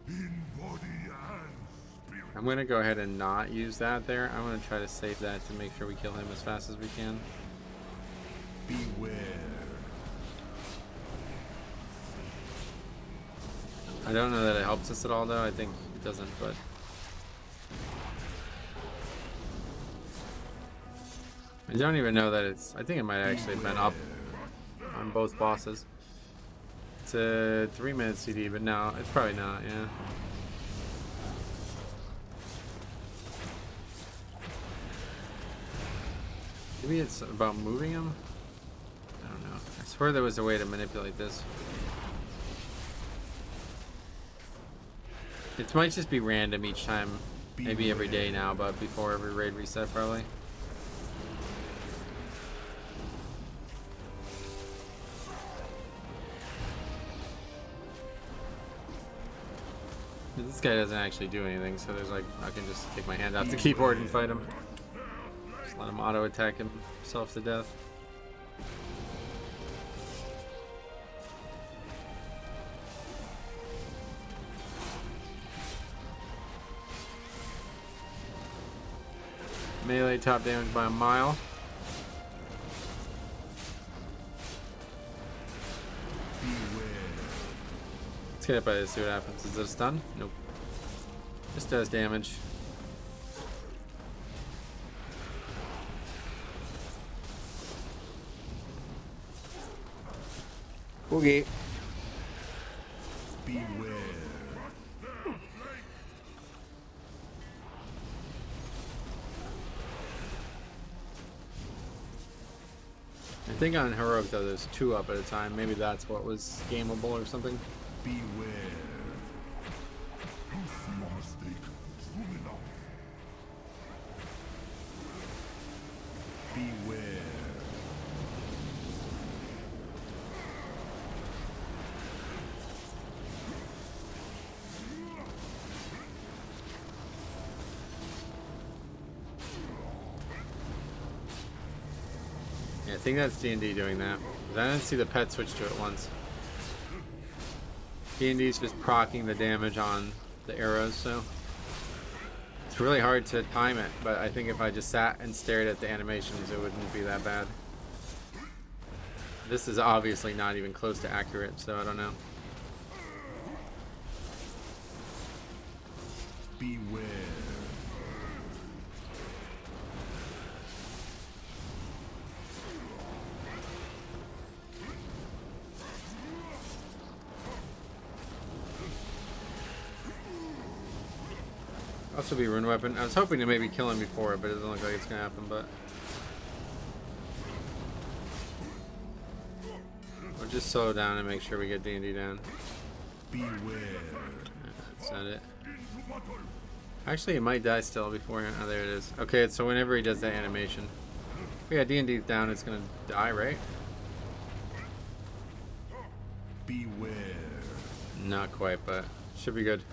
you in body and spirit. I'm going to go ahead and not use that there. I'm going to try to save that to make sure we kill him as fast as we can. Beware. I don't know that it helps us at all, though. I think it doesn't, but... I don't even know that it's... I think it might actually have been up on both bosses. It's a 3-minute CD, but no, it's probably not, yeah. Maybe it's about moving him? I don't know. I swear there was a way to manipulate this. It might just be random each time. Maybe every day now, but before every raid reset, probably. This guy doesn't actually do anything, so there's like, I can just take my hand off the keyboard and fight him. Just let him auto attack himself to death. Melee top damage by a mile. Let's get hit by this, see what happens. Is it a stun? Nope. Just does damage. Okay. Beware. think on heroic though there's 2 up at a time. Maybe that's what was gameable or something. Beware. You see your mistake soon enough. Beware. Yeah, I think that's D&D doing that. 'Cause I didn't see the pet switch to it once. D&D's just proccing the damage on the arrows, so it's really hard to time it, but I think if I just sat and stared at the animations, it wouldn't be that bad. This is obviously not even close to accurate, so I don't know. Beware. Also be rune weapon. I was hoping to maybe kill him before, but it doesn't look like it's gonna happen, but we'll just slow down and make sure we get D&D down. Beware. That's not it. Actually, it might die still before. Oh, there it is. Okay, so whenever he does that animation. Yeah, D&D's down, it's gonna die, right? Beware. Not quite, but should be good.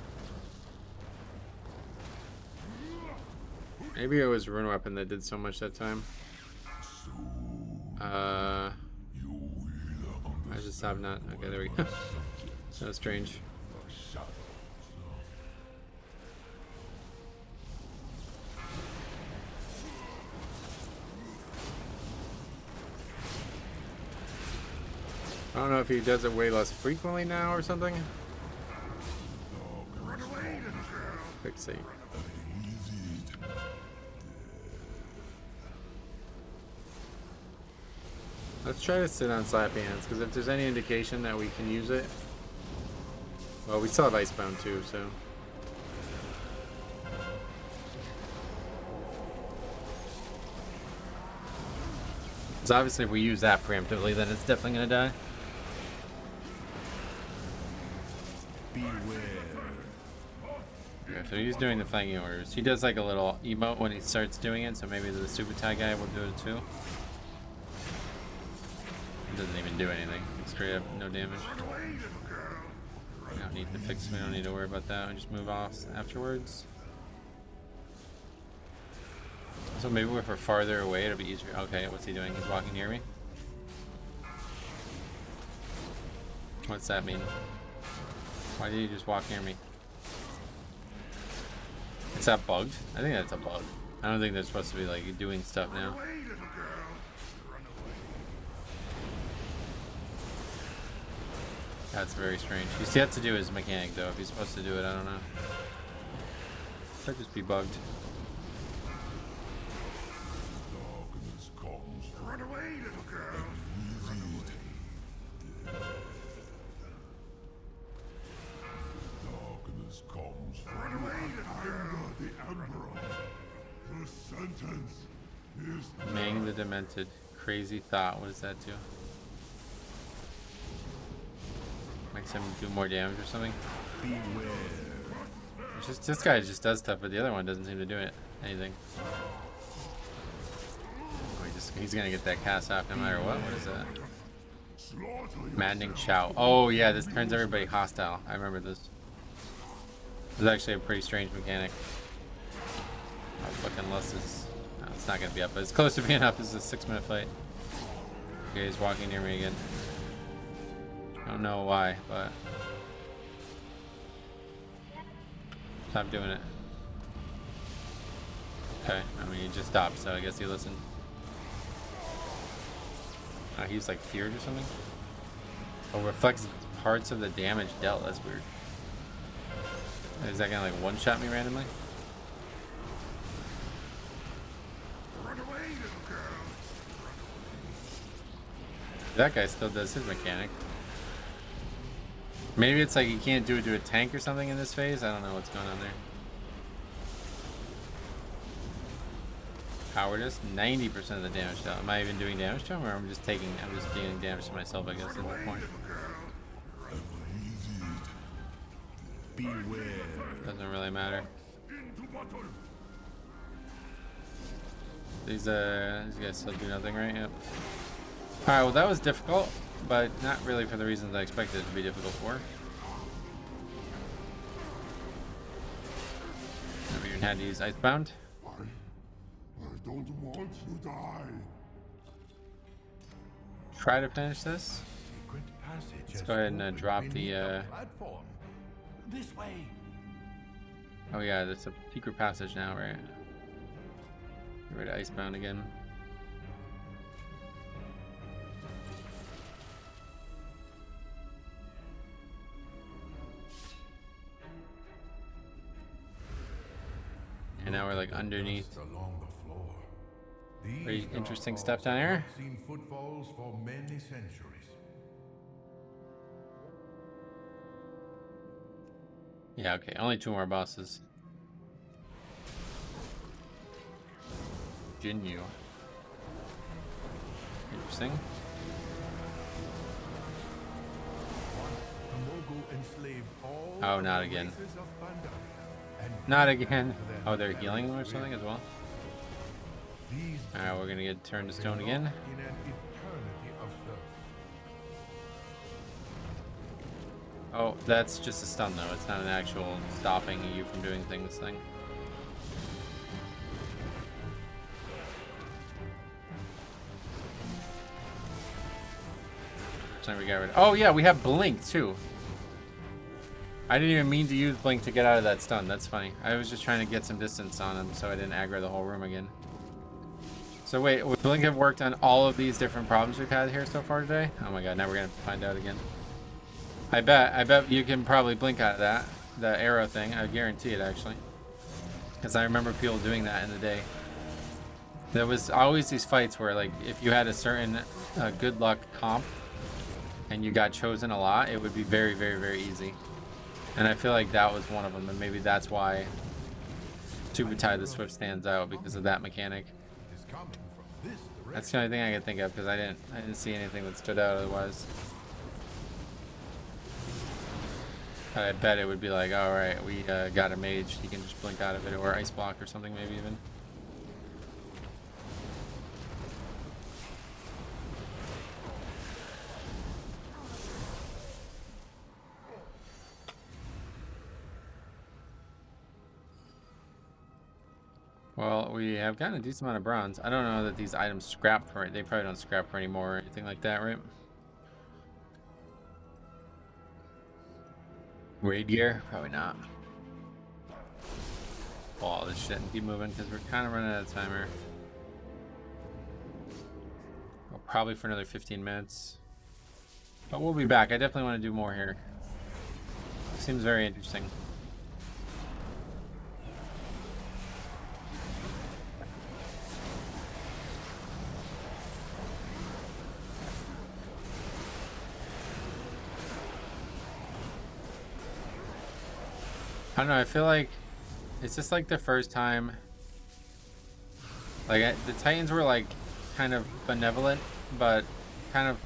Maybe it was rune weapon that did so much that time. I just have not. Okay, there we go. So strange. I don't know if he does it way less frequently now or something. Fixate. Let's try to sit on Slappy Hands, because if there's any indication that we can use it... Well, we still have Icebound too, so... Because obviously if we use that preemptively, then it's definitely going to die. Beware. Okay, so he's doing the flanking orders. He does like a little emote when he starts doing it, so maybe the super tag guy will do it too. It doesn't even do anything. Straight up, no damage. We don't need to fix. We don't need to worry about that. We just move off afterwards. So maybe if we're farther away, it'll be easier. Okay, what's he doing? He's walking near me. What's that mean? Why did he just walk near me? Is that bugged? I think that's a bug. I don't think they're supposed to be like doing stuff now. That's very strange. He's yet to do his mechanic though. If he's supposed to do it, I don't know. Could just be bugged. Darkness comes. Run away, little girl. Darkness comes. Run away, little girl. The Emperor. The sentence is Mang the Demented. Crazy Thought. What does that do? Makes him do more damage or something. beware. It's just, this guy just does stuff, but the other one doesn't seem to do anything. Oh, he's gonna get that cast off no matter what. What is that? Maddening Shout. Oh yeah, this turns everybody hostile. I remember this. This is actually a pretty strange mechanic. I was looking less is... No, it's not gonna be up, but it's close to being up. This is a 6-minute fight. Okay, he's walking near me again. I don't know why, but... Stop doing it. Okay, I mean, he just stopped, so I guess he listened. He's like feared or something? Oh, reflects parts of the damage dealt. That's weird. Is that gonna like one-shot me randomly? Run away, little girl. That guy still does his mechanic. Maybe it's like you can't do it to a tank or something in this phase. I don't know what's going on there. Cowardice, 90% of the damage to him. Am I even doing damage to him, or I'm just dealing damage to myself, I guess, at this point. Beware. Doesn't really matter. These guys still do nothing, right? Yep. Alright, well that was difficult, but not really for the reasons I expected it to be difficult for. Never even had to use Icebound. I don't want to die. Try to finish this. Let's go ahead and drop the platform. This way. oh yeah, there's a secret passage now, right? Get rid of Icebound again. And now we're like underneath. Along the floor. Pretty These interesting dark stuff halls down have here. not seen footfalls for many centuries. Yeah, okay, only 2 more bosses. Jinyu. Interesting. The Mogul enslaved all Oh, of not the again. races of Pandaria and Not again. to their Oh, they're healing them or nefarious something as well? These Alright, we're gonna get turned to stone belong again. in an eternity of service. Oh, that's just a stun though. It's not an actual stopping you from doing things thing. So we got rid of, oh yeah, we have Blink too. I didn't even mean to use Blink to get out of that stun. That's funny. I was just trying to get some distance on him so I didn't aggro the whole room again. So wait, would Blink have worked on all of these different problems we've had here so far today? Oh my god, now we're gonna find out again. I bet you can probably blink out of that, the arrow thing. I guarantee it actually. Because I remember people doing that in the day. There was always these fights where like if you had a certain good luck comp and you got chosen a lot, it would be very, very, very easy. And I feel like that was one of them, and maybe that's why Tubutai the Swift stands out because of that mechanic. It is coming from this direction. That's the only thing I could think of because I didn't see anything that stood out otherwise. I bet it would be like, all right, we got a mage. He can just blink out of it, or ice block or something, maybe even. Well, we have gotten a decent amount of bronze. I don't know that these items scrap for it. They probably don't scrap for anymore or anything like that, right? Raid gear? Probably not. All this shit and keep moving because we're kind of running out of time here. Well, probably for another 15 minutes. But we'll be back. I definitely want to do more here. Seems very interesting. I don't know, I feel like it's just like the first time, like the Titans were like kind of benevolent, but kind of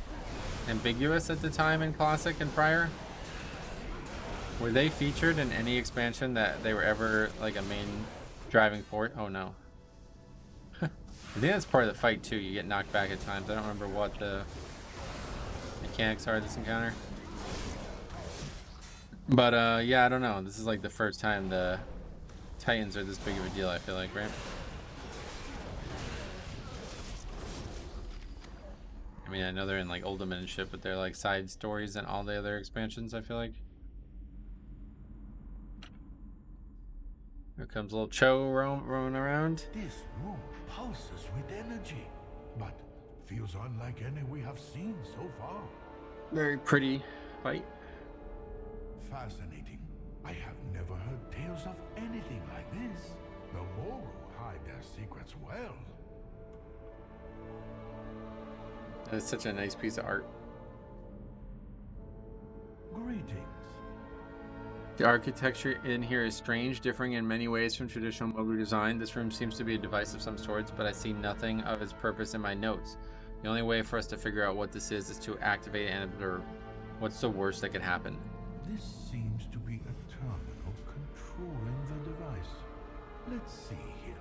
ambiguous at the time in Classic and prior. Were they featured in any expansion that they were ever like a main driving force? Oh no. I think that's part of the fight too, you get knocked back at times. I don't remember what the mechanics are of this encounter. But yeah, I don't know. This is like the first time the Titans are this big of a deal, I feel like, right? I mean, I know they're in like Ultimate and shit, but they're like side stories in all the other expansions, I feel like. Here comes little Cho roaming around. This room pulses with energy, but feels unlike any we have seen so far. Very pretty fight. Fascinating. I have never heard tales of anything like this. The Mogul hide their secrets well. That's such a nice piece of art. Greetings. The architecture in here is strange, differing in many ways from traditional Mogu design. This room seems to be a device of some sorts, but I see nothing of its purpose in my notes. The only way for us to figure out what this is to activate and observe. What's the worst that could happen? This seems to be a terminal controlling the device. Let's see here.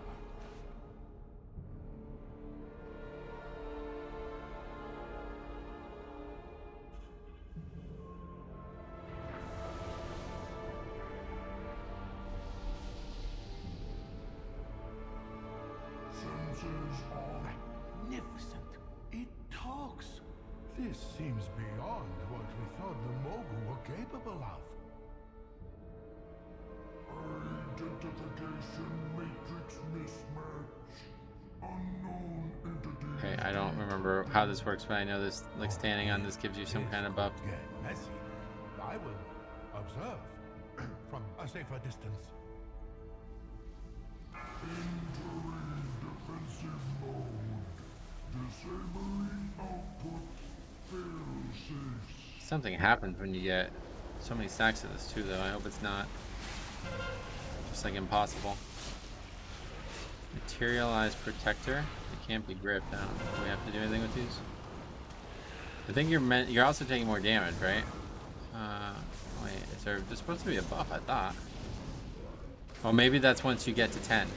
Sensors are magnificent. It talks. This seems beyond what we thought the Mogu were capable of. Identification matrix mismatch. Unknown entity. Okay, I don't remember how this works, but I know this, like standing on this gives you some kind of buff. Get messy. I will observe from a safer distance. Entering defensive mode. Disabling output failsafes. Something happens when you get so many stacks of this too, though. I hope it's not just like impossible. Materialized protector. It can't be gripped. I don't know. Do we have to do anything with these? I think you're also taking more damage, right? Wait, is there's supposed to be a buff? I thought. Well, maybe that's once you get to 10.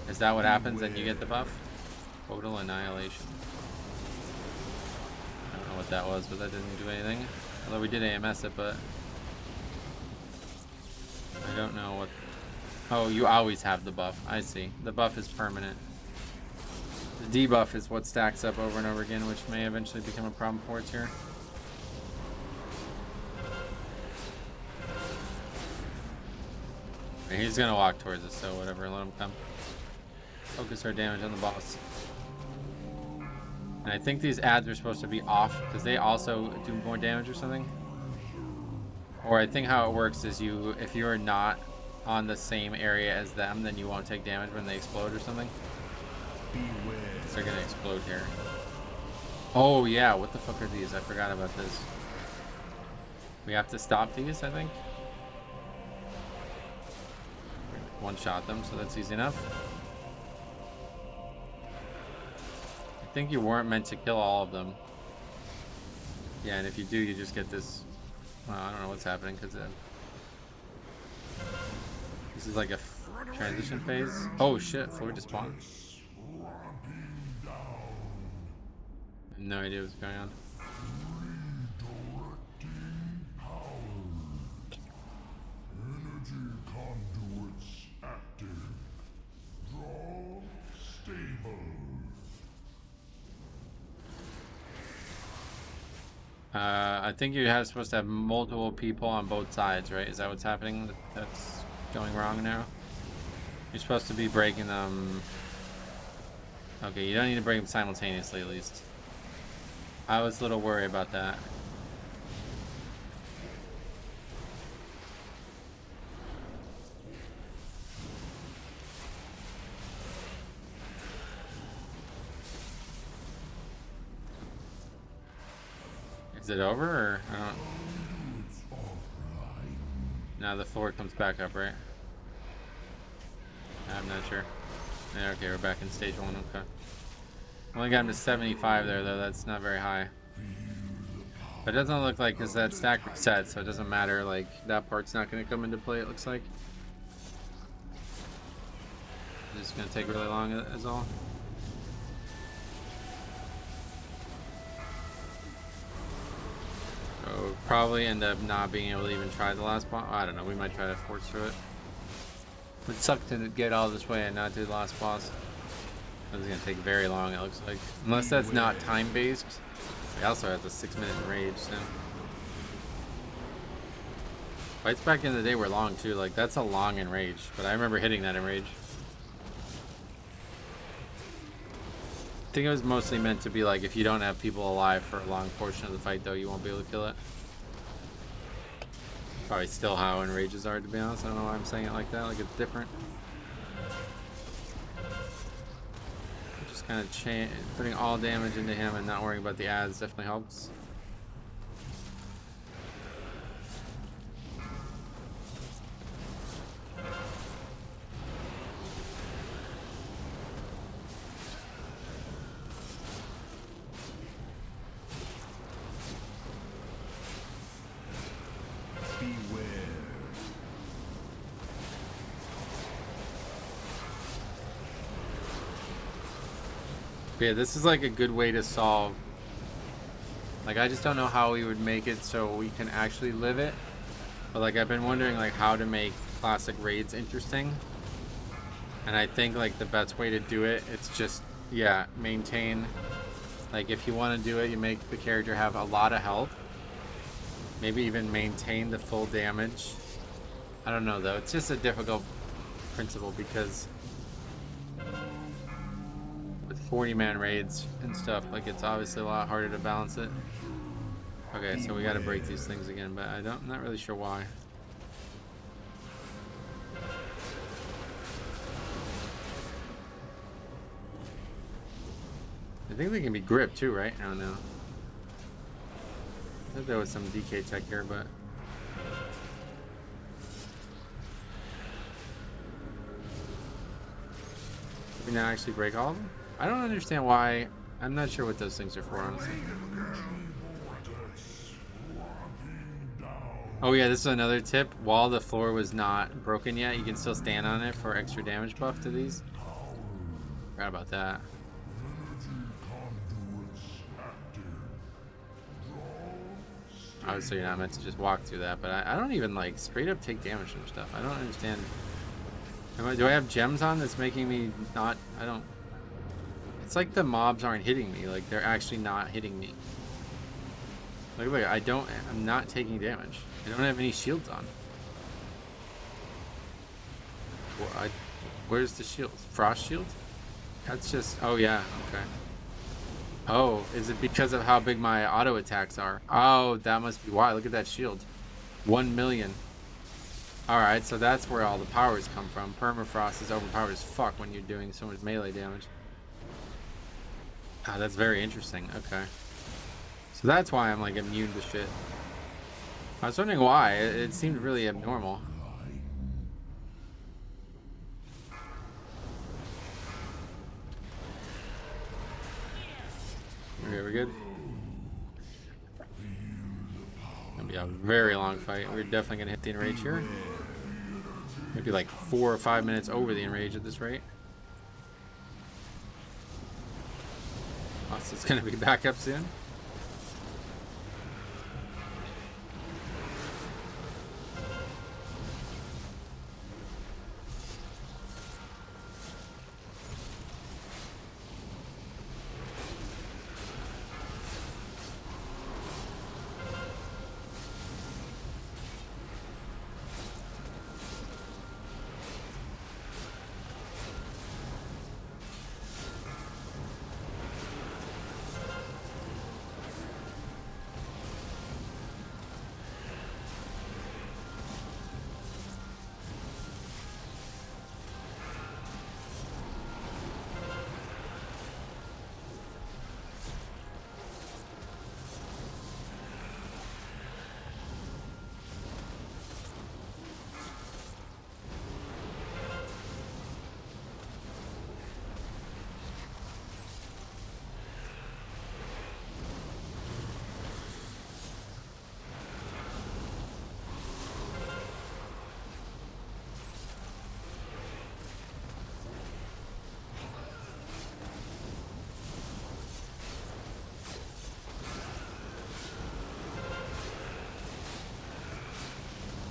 Is that what happens? Then you get the buff? Total annihilation. I don't know what that was, but that didn't do anything. Although we did AMS it, but I don't know what. Oh, you always have the buff. I see. The buff is permanent. The debuff is what stacks up over and over again, which may eventually become a problem for us here. He's gonna walk towards us, so whatever, let him come. Focus our damage on the boss. And I think these ads are supposed to be off because they also do more damage or something. Or I think how it works is if you're not on the same area as them, then you won't take damage when they explode or something. Beware. So they're gonna explode here. Oh yeah, what the fuck are these? I forgot about this. We have to stop these, I think. One-shot them, so that's easy enough. I think you weren't meant to kill all of them. Yeah, and if you do, you just get this. Well, I don't know what's happening because this is like a transition phase. Oh shit! Floor just spawned. No idea what's going on. Energy conduits active. Draw stable. I think you're supposed to have multiple people on both sides, right? Is that what's happening? That's going wrong now? You're supposed to be breaking them. Okay, you don't need to break them simultaneously, at least. I was a little worried about that. Is it over, or I don't? Now the floor comes back up, right? I'm not sure. Yeah, okay, we're back in stage 1. Okay. Only got him to 75 there, though. That's not very high. But it doesn't look like, because that stack reset, so it doesn't matter. Like, that part's not going to come into play, it looks like. It's just going to take really long, is all. So we'll probably end up not being able to even try the last boss. I don't know, we might try to force through it. It would suck to get all this way and not do the last boss. It's gonna take very long, it looks like. Unless that's not time-based. We also have the 6-minute rage, so. Fights back in the day were long too, like that's a long enrage, but I remember hitting that enrage. I think it was mostly meant to be like if you don't have people alive for a long portion of the fight though, you won't be able to kill it. Probably still how enrages are, to be honest. I don't know why I'm saying it like that, like it's different. Just kind of putting all damage into him and not worrying about the ads definitely helps. But yeah, this is like a good way to solve. Like, I just don't know how we would make it so we can actually live it. But like, I've been wondering like how to make classic raids interesting. And I think like the best way to do it, it's just, yeah, maintain. Like, if you want to do it, you make the character have a lot of health. Maybe even maintain the full damage. I don't know though. It's just a difficult principle because with 40-man raids and stuff, like, it's obviously a lot harder to balance it. Okay, so we got to break these things again, but I'm not really sure why. I think they can be gripped too, right? I don't know. I thought there was some DK tech here, but did we not actually break all of them? I don't understand why. I'm not sure what those things are for, honestly. Oh yeah, this is another tip. While the floor was not broken yet, you can still stand on it for extra damage buff to these. Forgot about that. Obviously you're not meant to just walk through that, but I don't even like straight up take damage from stuff. I don't understand. Do I have gems on that's making me not? I don't. It's like the mobs aren't hitting me. Like, they're actually not hitting me. Look, I'm not taking damage. I don't have any shields on. Where's the shields? Frost shield? That's just, oh yeah, okay. Oh, is it because of how big my auto attacks are? Oh, that must be why. Look at that shield. 1 million. Alright, so that's where all the powers come from. Permafrost is overpowered as fuck when you're doing so much melee damage. Ah, that's very interesting. Okay. So that's why I'm like immune to shit. I was wondering why. It seemed really abnormal. Okay, we're good. Gonna be a very long fight. We're definitely gonna hit the enrage here. Maybe like 4 or 5 minutes over the enrage at this rate. Oh, so it's gonna be back up soon.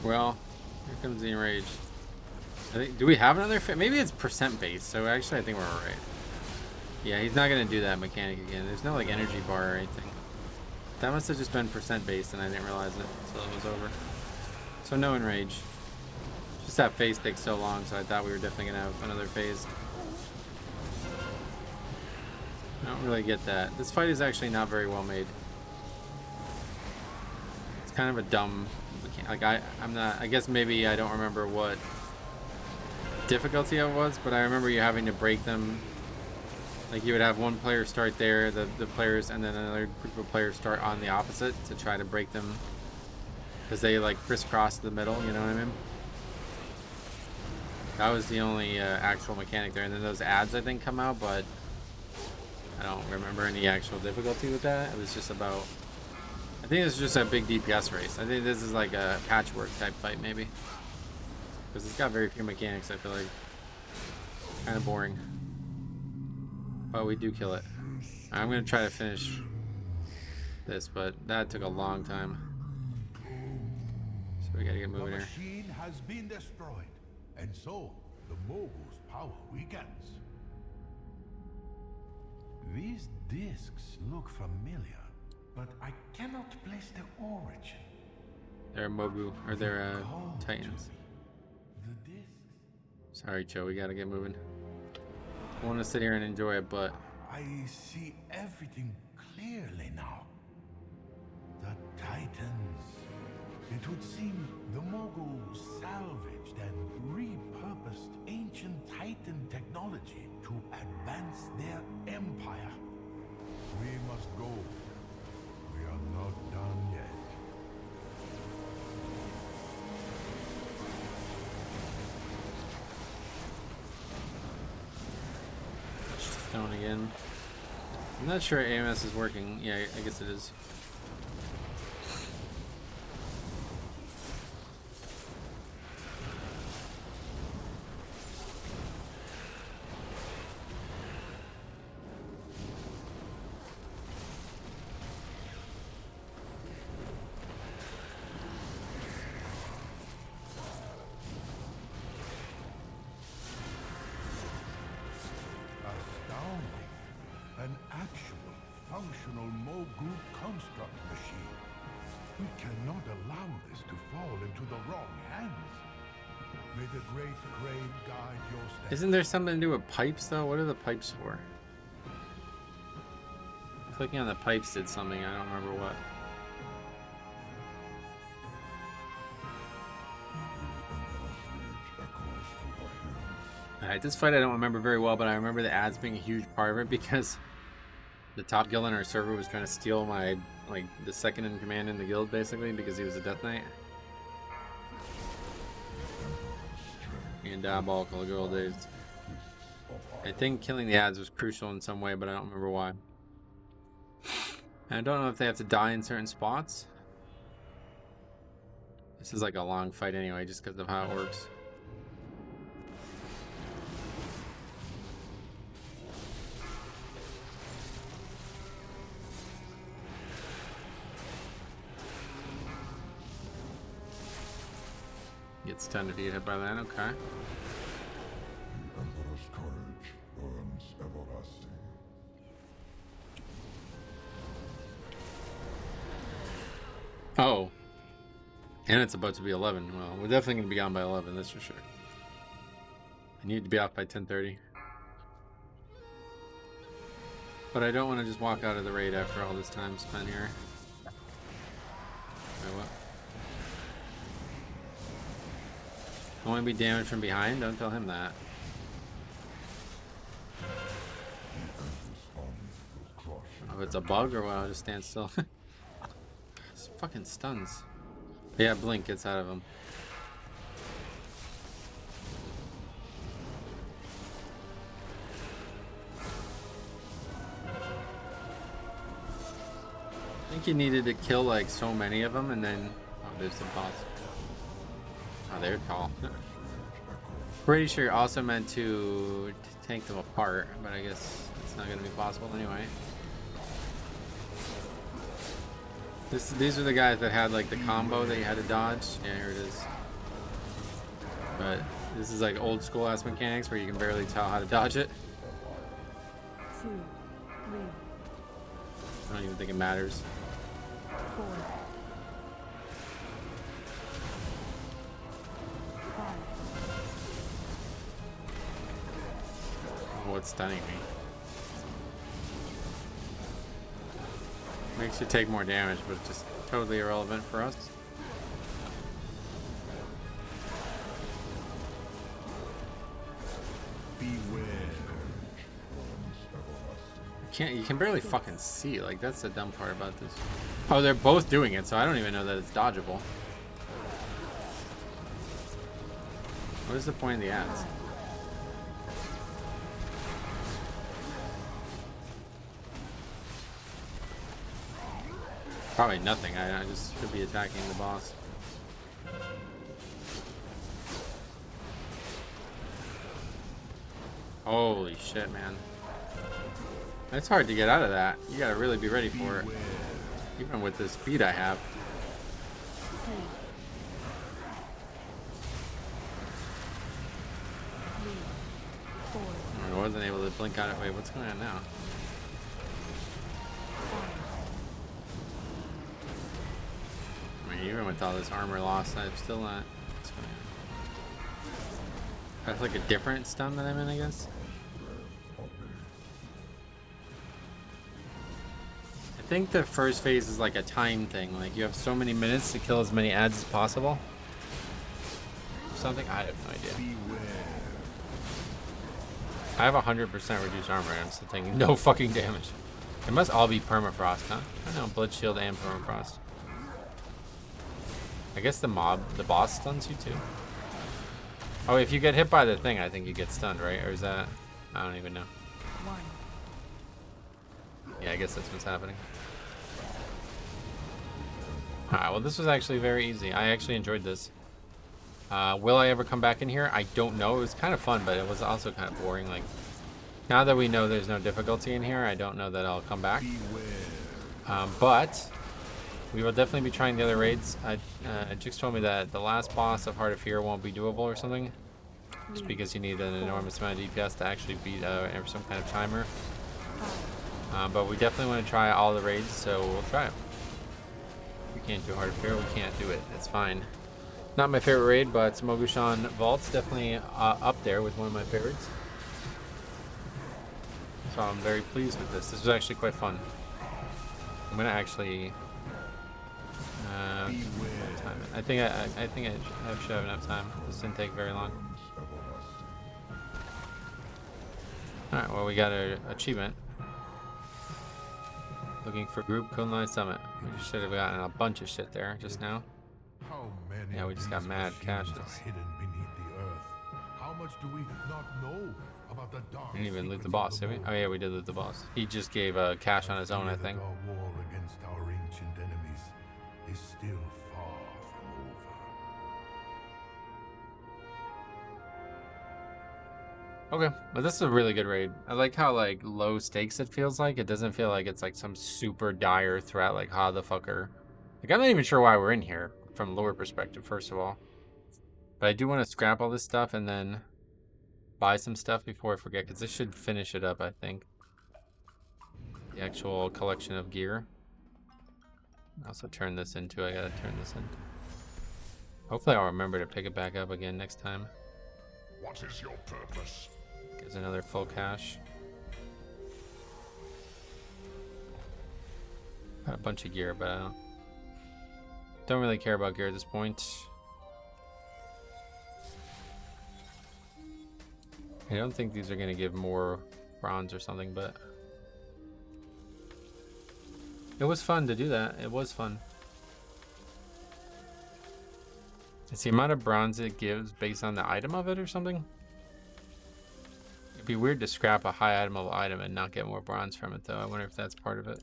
Well, here comes the enrage. I think, do we have another fit? Maybe it's percent based, so actually I think we're alright. Yeah, he's not gonna do that mechanic again. There's no like energy bar or anything. That must have just been percent based and I didn't realize it until it was over. So no enrage. Just that phase takes so long, so I thought we were definitely gonna have another phase. I don't really get that. This fight is actually not very well made. It's kind of a dumb mechanic. Like I guess maybe I don't remember what difficulty it was, but I remember you having to break them. Like you would have one player start there, the players, and then another group of players start on the opposite to try to break them because they like crisscross the middle, you know what I mean? That was the only actual mechanic there, and then those ads I think come out, but I don't remember any actual difficulty with that. It was just about, I think it's just a big DPS race. I think this is like a patchwork type fight maybe, because it's got very few mechanics. I feel like kind of boring. but we do kill it. I'm gonna try to finish this, but that took a long time. So we gotta get The moving here. machine has been destroyed, and so the mogul's power weakens. These discs look familiar, but I cannot place their origin. They're Mogu, or they're Call to Titans. me. The discs. Sorry, Joe, we gotta get moving. I want to sit here and enjoy it, but I see everything clearly now. The Titans. It would seem the Moguls salvaged and repurposed ancient Titan technology to advance their empire. We must go. We are not done yet. stone again. I'm not sure AMS is working. Yeah, I guess it is. An actual, functional Mogul construct machine. We cannot allow this to fall into the wrong hands. May the great grave guide your steps. Isn't there something to do with pipes, though? What are the pipes for? Clicking on the pipes did something. I don't remember what. Alright, this fight I don't remember very well, but I remember the ads being a huge part of it because the top guild on our server was trying to steal my, like, the second in command in the guild, basically, because he was a Death Knight. And diabolical the good old days. I think killing the ads was crucial in some way, but I don't remember why. And I don't know if they have to die in certain spots. This is like a long fight anyway, just because of how it works. Gets 10 if you get hit by that, okay. The Emperor's courage burns everlasting. Oh. And it's about to be 11. Well, we're definitely going to be gone by 11, that's for sure. I need to be off by 10:30. But I don't want to just walk out of the raid after all this time spent here. Wait, what? Only be damaged from behind? Don't tell him that. Oh, if it's a bug or what? I'll just stand still. This fucking stuns. But yeah, blink gets out of him. I think you needed to kill like so many of them and then... Oh, there's the boss. Oh, they're tall. Pretty sure you're also meant to tank them apart, but I guess it's not going to be possible anyway. These are the guys that had like the combo that you had to dodge. Yeah, here it is. But this is like old school ass mechanics where you can barely tell how to dodge it. 2, 3, I don't even think it matters. 4, 5. What's stunning me? Makes you take more damage, but it's just totally irrelevant for us. Beware. You can barely fucking see. Like, that's the dumb part about this. Oh, they're both doing it, so I don't even know that it's dodgeable. What is the point of the ads? Probably nothing. I just should be attacking the boss. Holy shit, man. It's hard to get out of that. You gotta really be ready for it. Even with the speed I have. 2, 3, 4, I wasn't able to blink on it. Wait, what's going on now? 5, I mean, even with all this armor loss, I'm still not. What's going on? That's like a different stun that I'm in, I guess. I think the first phase is like a time thing. Like you have so many minutes to kill as many ads as possible. Something I have no idea. I have 100% reduced armor and I'm still taking no fucking damage. It must all be permafrost, huh? I know, blood shield and permafrost. I guess the boss stuns you too. Oh, if you get hit by the thing, I think you get stunned, right? Or is that? I don't even know. 1. Yeah, I guess that's what's happening. Alright, well this was actually very easy. I actually enjoyed this. Will I ever come back in here? I don't know. It was kind of fun, but it was also kind of boring. Like, now that we know there's no difficulty in here, I don't know that I'll come back. But we will definitely be trying the other raids. Jix told me that the last boss of Heart of Fear won't be doable or something. Just because you need an enormous amount of DPS to actually beat some kind of timer. 5, But we definitely want to try all the raids, so we'll try it. We can't do Heart of Fear, we can't do it. It's fine. Not my favorite raid, but Mogushan Vault's definitely up there with one of my favorites. So I'm very pleased with this. This was actually quite fun. I'm gonna actually time it. I think I should have enough time. This didn't take very long. Alright, well we got an achievement. Looking for group Kunlai Summit. We should have gotten a bunch of shit there just now. How many Yeah, we of just got these mad machines caches. are hidden beneath the earth? How much do we not know about the dark We didn't even loot the secrets boss, of did we? the Oh yeah, we did loot the boss. He just gave cash on his own, I think. Our war against our ancient enemies is still far from over. Okay, but this is a really good raid. I like how like low stakes it feels like. It doesn't feel like it's like some super dire threat like how the fucker. Like I'm not even sure why we're in here from lore perspective, first of all. But I do want to scrap all this stuff and then buy some stuff before I forget, because this should finish it up, I think. The actual collection of gear. Also turn this into, I gotta turn this in. Hopefully I'll remember to pick it back up again next time. What is your purpose? Gives another full cache. Got a bunch of gear, but I don't really care about gear at this point. I don't think these are going to give more bronze or something, but it was fun to do that. It was fun. It's the amount of bronze it gives based on the item of it or something. It'd be weird to scrap a high item of item and not get more bronze from it, though. I wonder if that's part of it.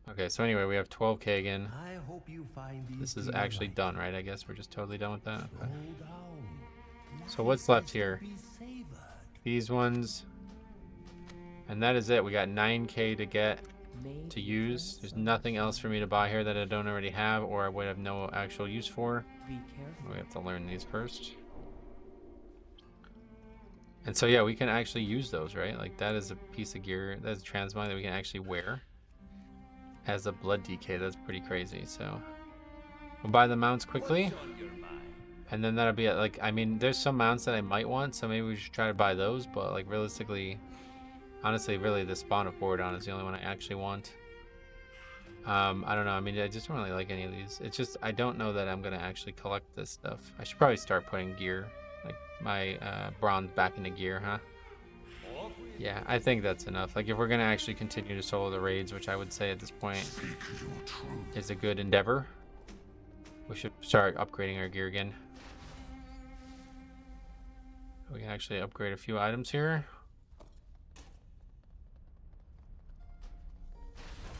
Okay, so anyway, we have 12k again. I hope you find This is actually done, right? I guess we're just totally done with that. Okay. Hold on. So what's left here? Be savored. These ones. And that is it. We got 9k to get to use. There's nothing else for me to buy here that I don't already have or I would have no actual use for. Be careful. We have to learn these first. And so yeah, we can actually use those, right? Like that is a piece of gear, that's a transmog that we can actually wear. As a blood DK, that's pretty crazy. So we'll buy the mounts quickly. And then that'll be it. Like, I mean, there's some mounts that I might want, so maybe we should try to buy those, but like realistically, honestly, really the Spawn of Borodon is the only one I actually want. I don't know, I mean, I just don't really like any of these. It's just, I don't know that I'm gonna actually collect this stuff. I should probably start putting gear, like my bronze back into gear, huh? Yeah, I think that's enough. Like, if we're gonna actually continue to solo the raids, which I would say at this point is a good endeavor, we should start upgrading our gear again. We can actually upgrade a few items here.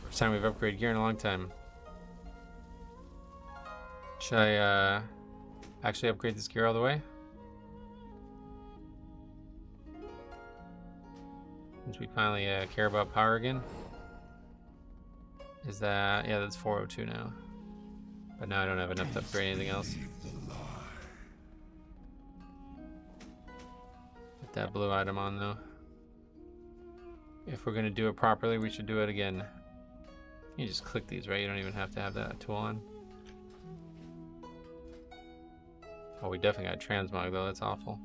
First time we've upgraded gear in a long time. Should I actually upgrade this gear all the way? Since we finally care about power again. Is that... Yeah, that's 402 now. But now I don't have enough to upgrade anything else. Put that blue item on though. If we're gonna do it properly, we should do it again. You just click these, right? You don't even have to have that tool on. Oh, we definitely got transmog though. That's awful.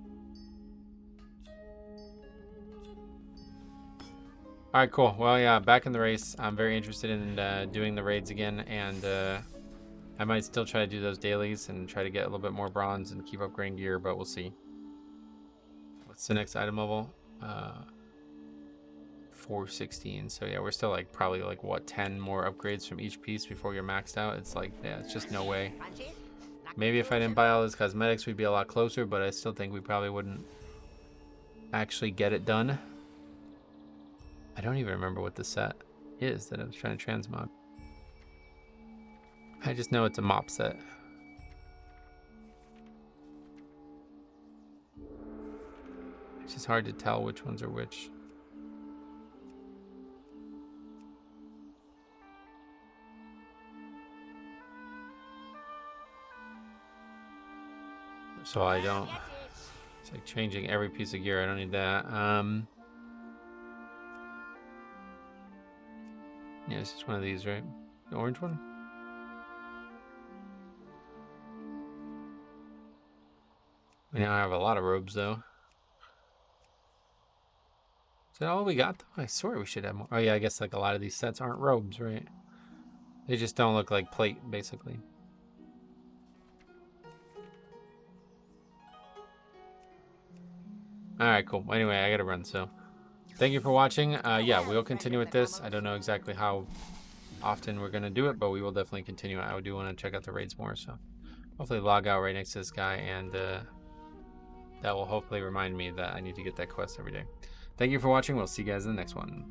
All right, cool. Well, yeah, back in the race. I'm very interested in doing the raids again, and I might still try to do those dailies and try to get a little bit more bronze and keep upgrading gear, but we'll see. What's the next item level? 416. So yeah, we're still like probably like what 10 more upgrades from each piece before you're maxed out. It's like, yeah, it's just no way. Maybe if I didn't buy all those cosmetics, we'd be a lot closer, but I still think we probably wouldn't actually get it done. I don't even remember what the set is that I was trying to transmog. I just know it's a mop set. It's just hard to tell which ones are which. So I don't... It's like changing every piece of gear. I don't need that. Yeah, it's just one of these, right? The orange one? We now have a lot of robes, though. Is that all we got, though? I swear we should have more. Oh, yeah, I guess like a lot of these sets aren't robes, right? They just don't look like plate, basically. Alright, cool. Anyway, I gotta run, so... Thank you for watching. Yeah, we'll continue with this. I don't know exactly how often we're gonna do it, but we will definitely continue. I do want to check out the raids more, so... Hopefully log out right next to this guy, and that will hopefully remind me that I need to get that quest every day. Thank you for watching. We'll see you guys in the next one.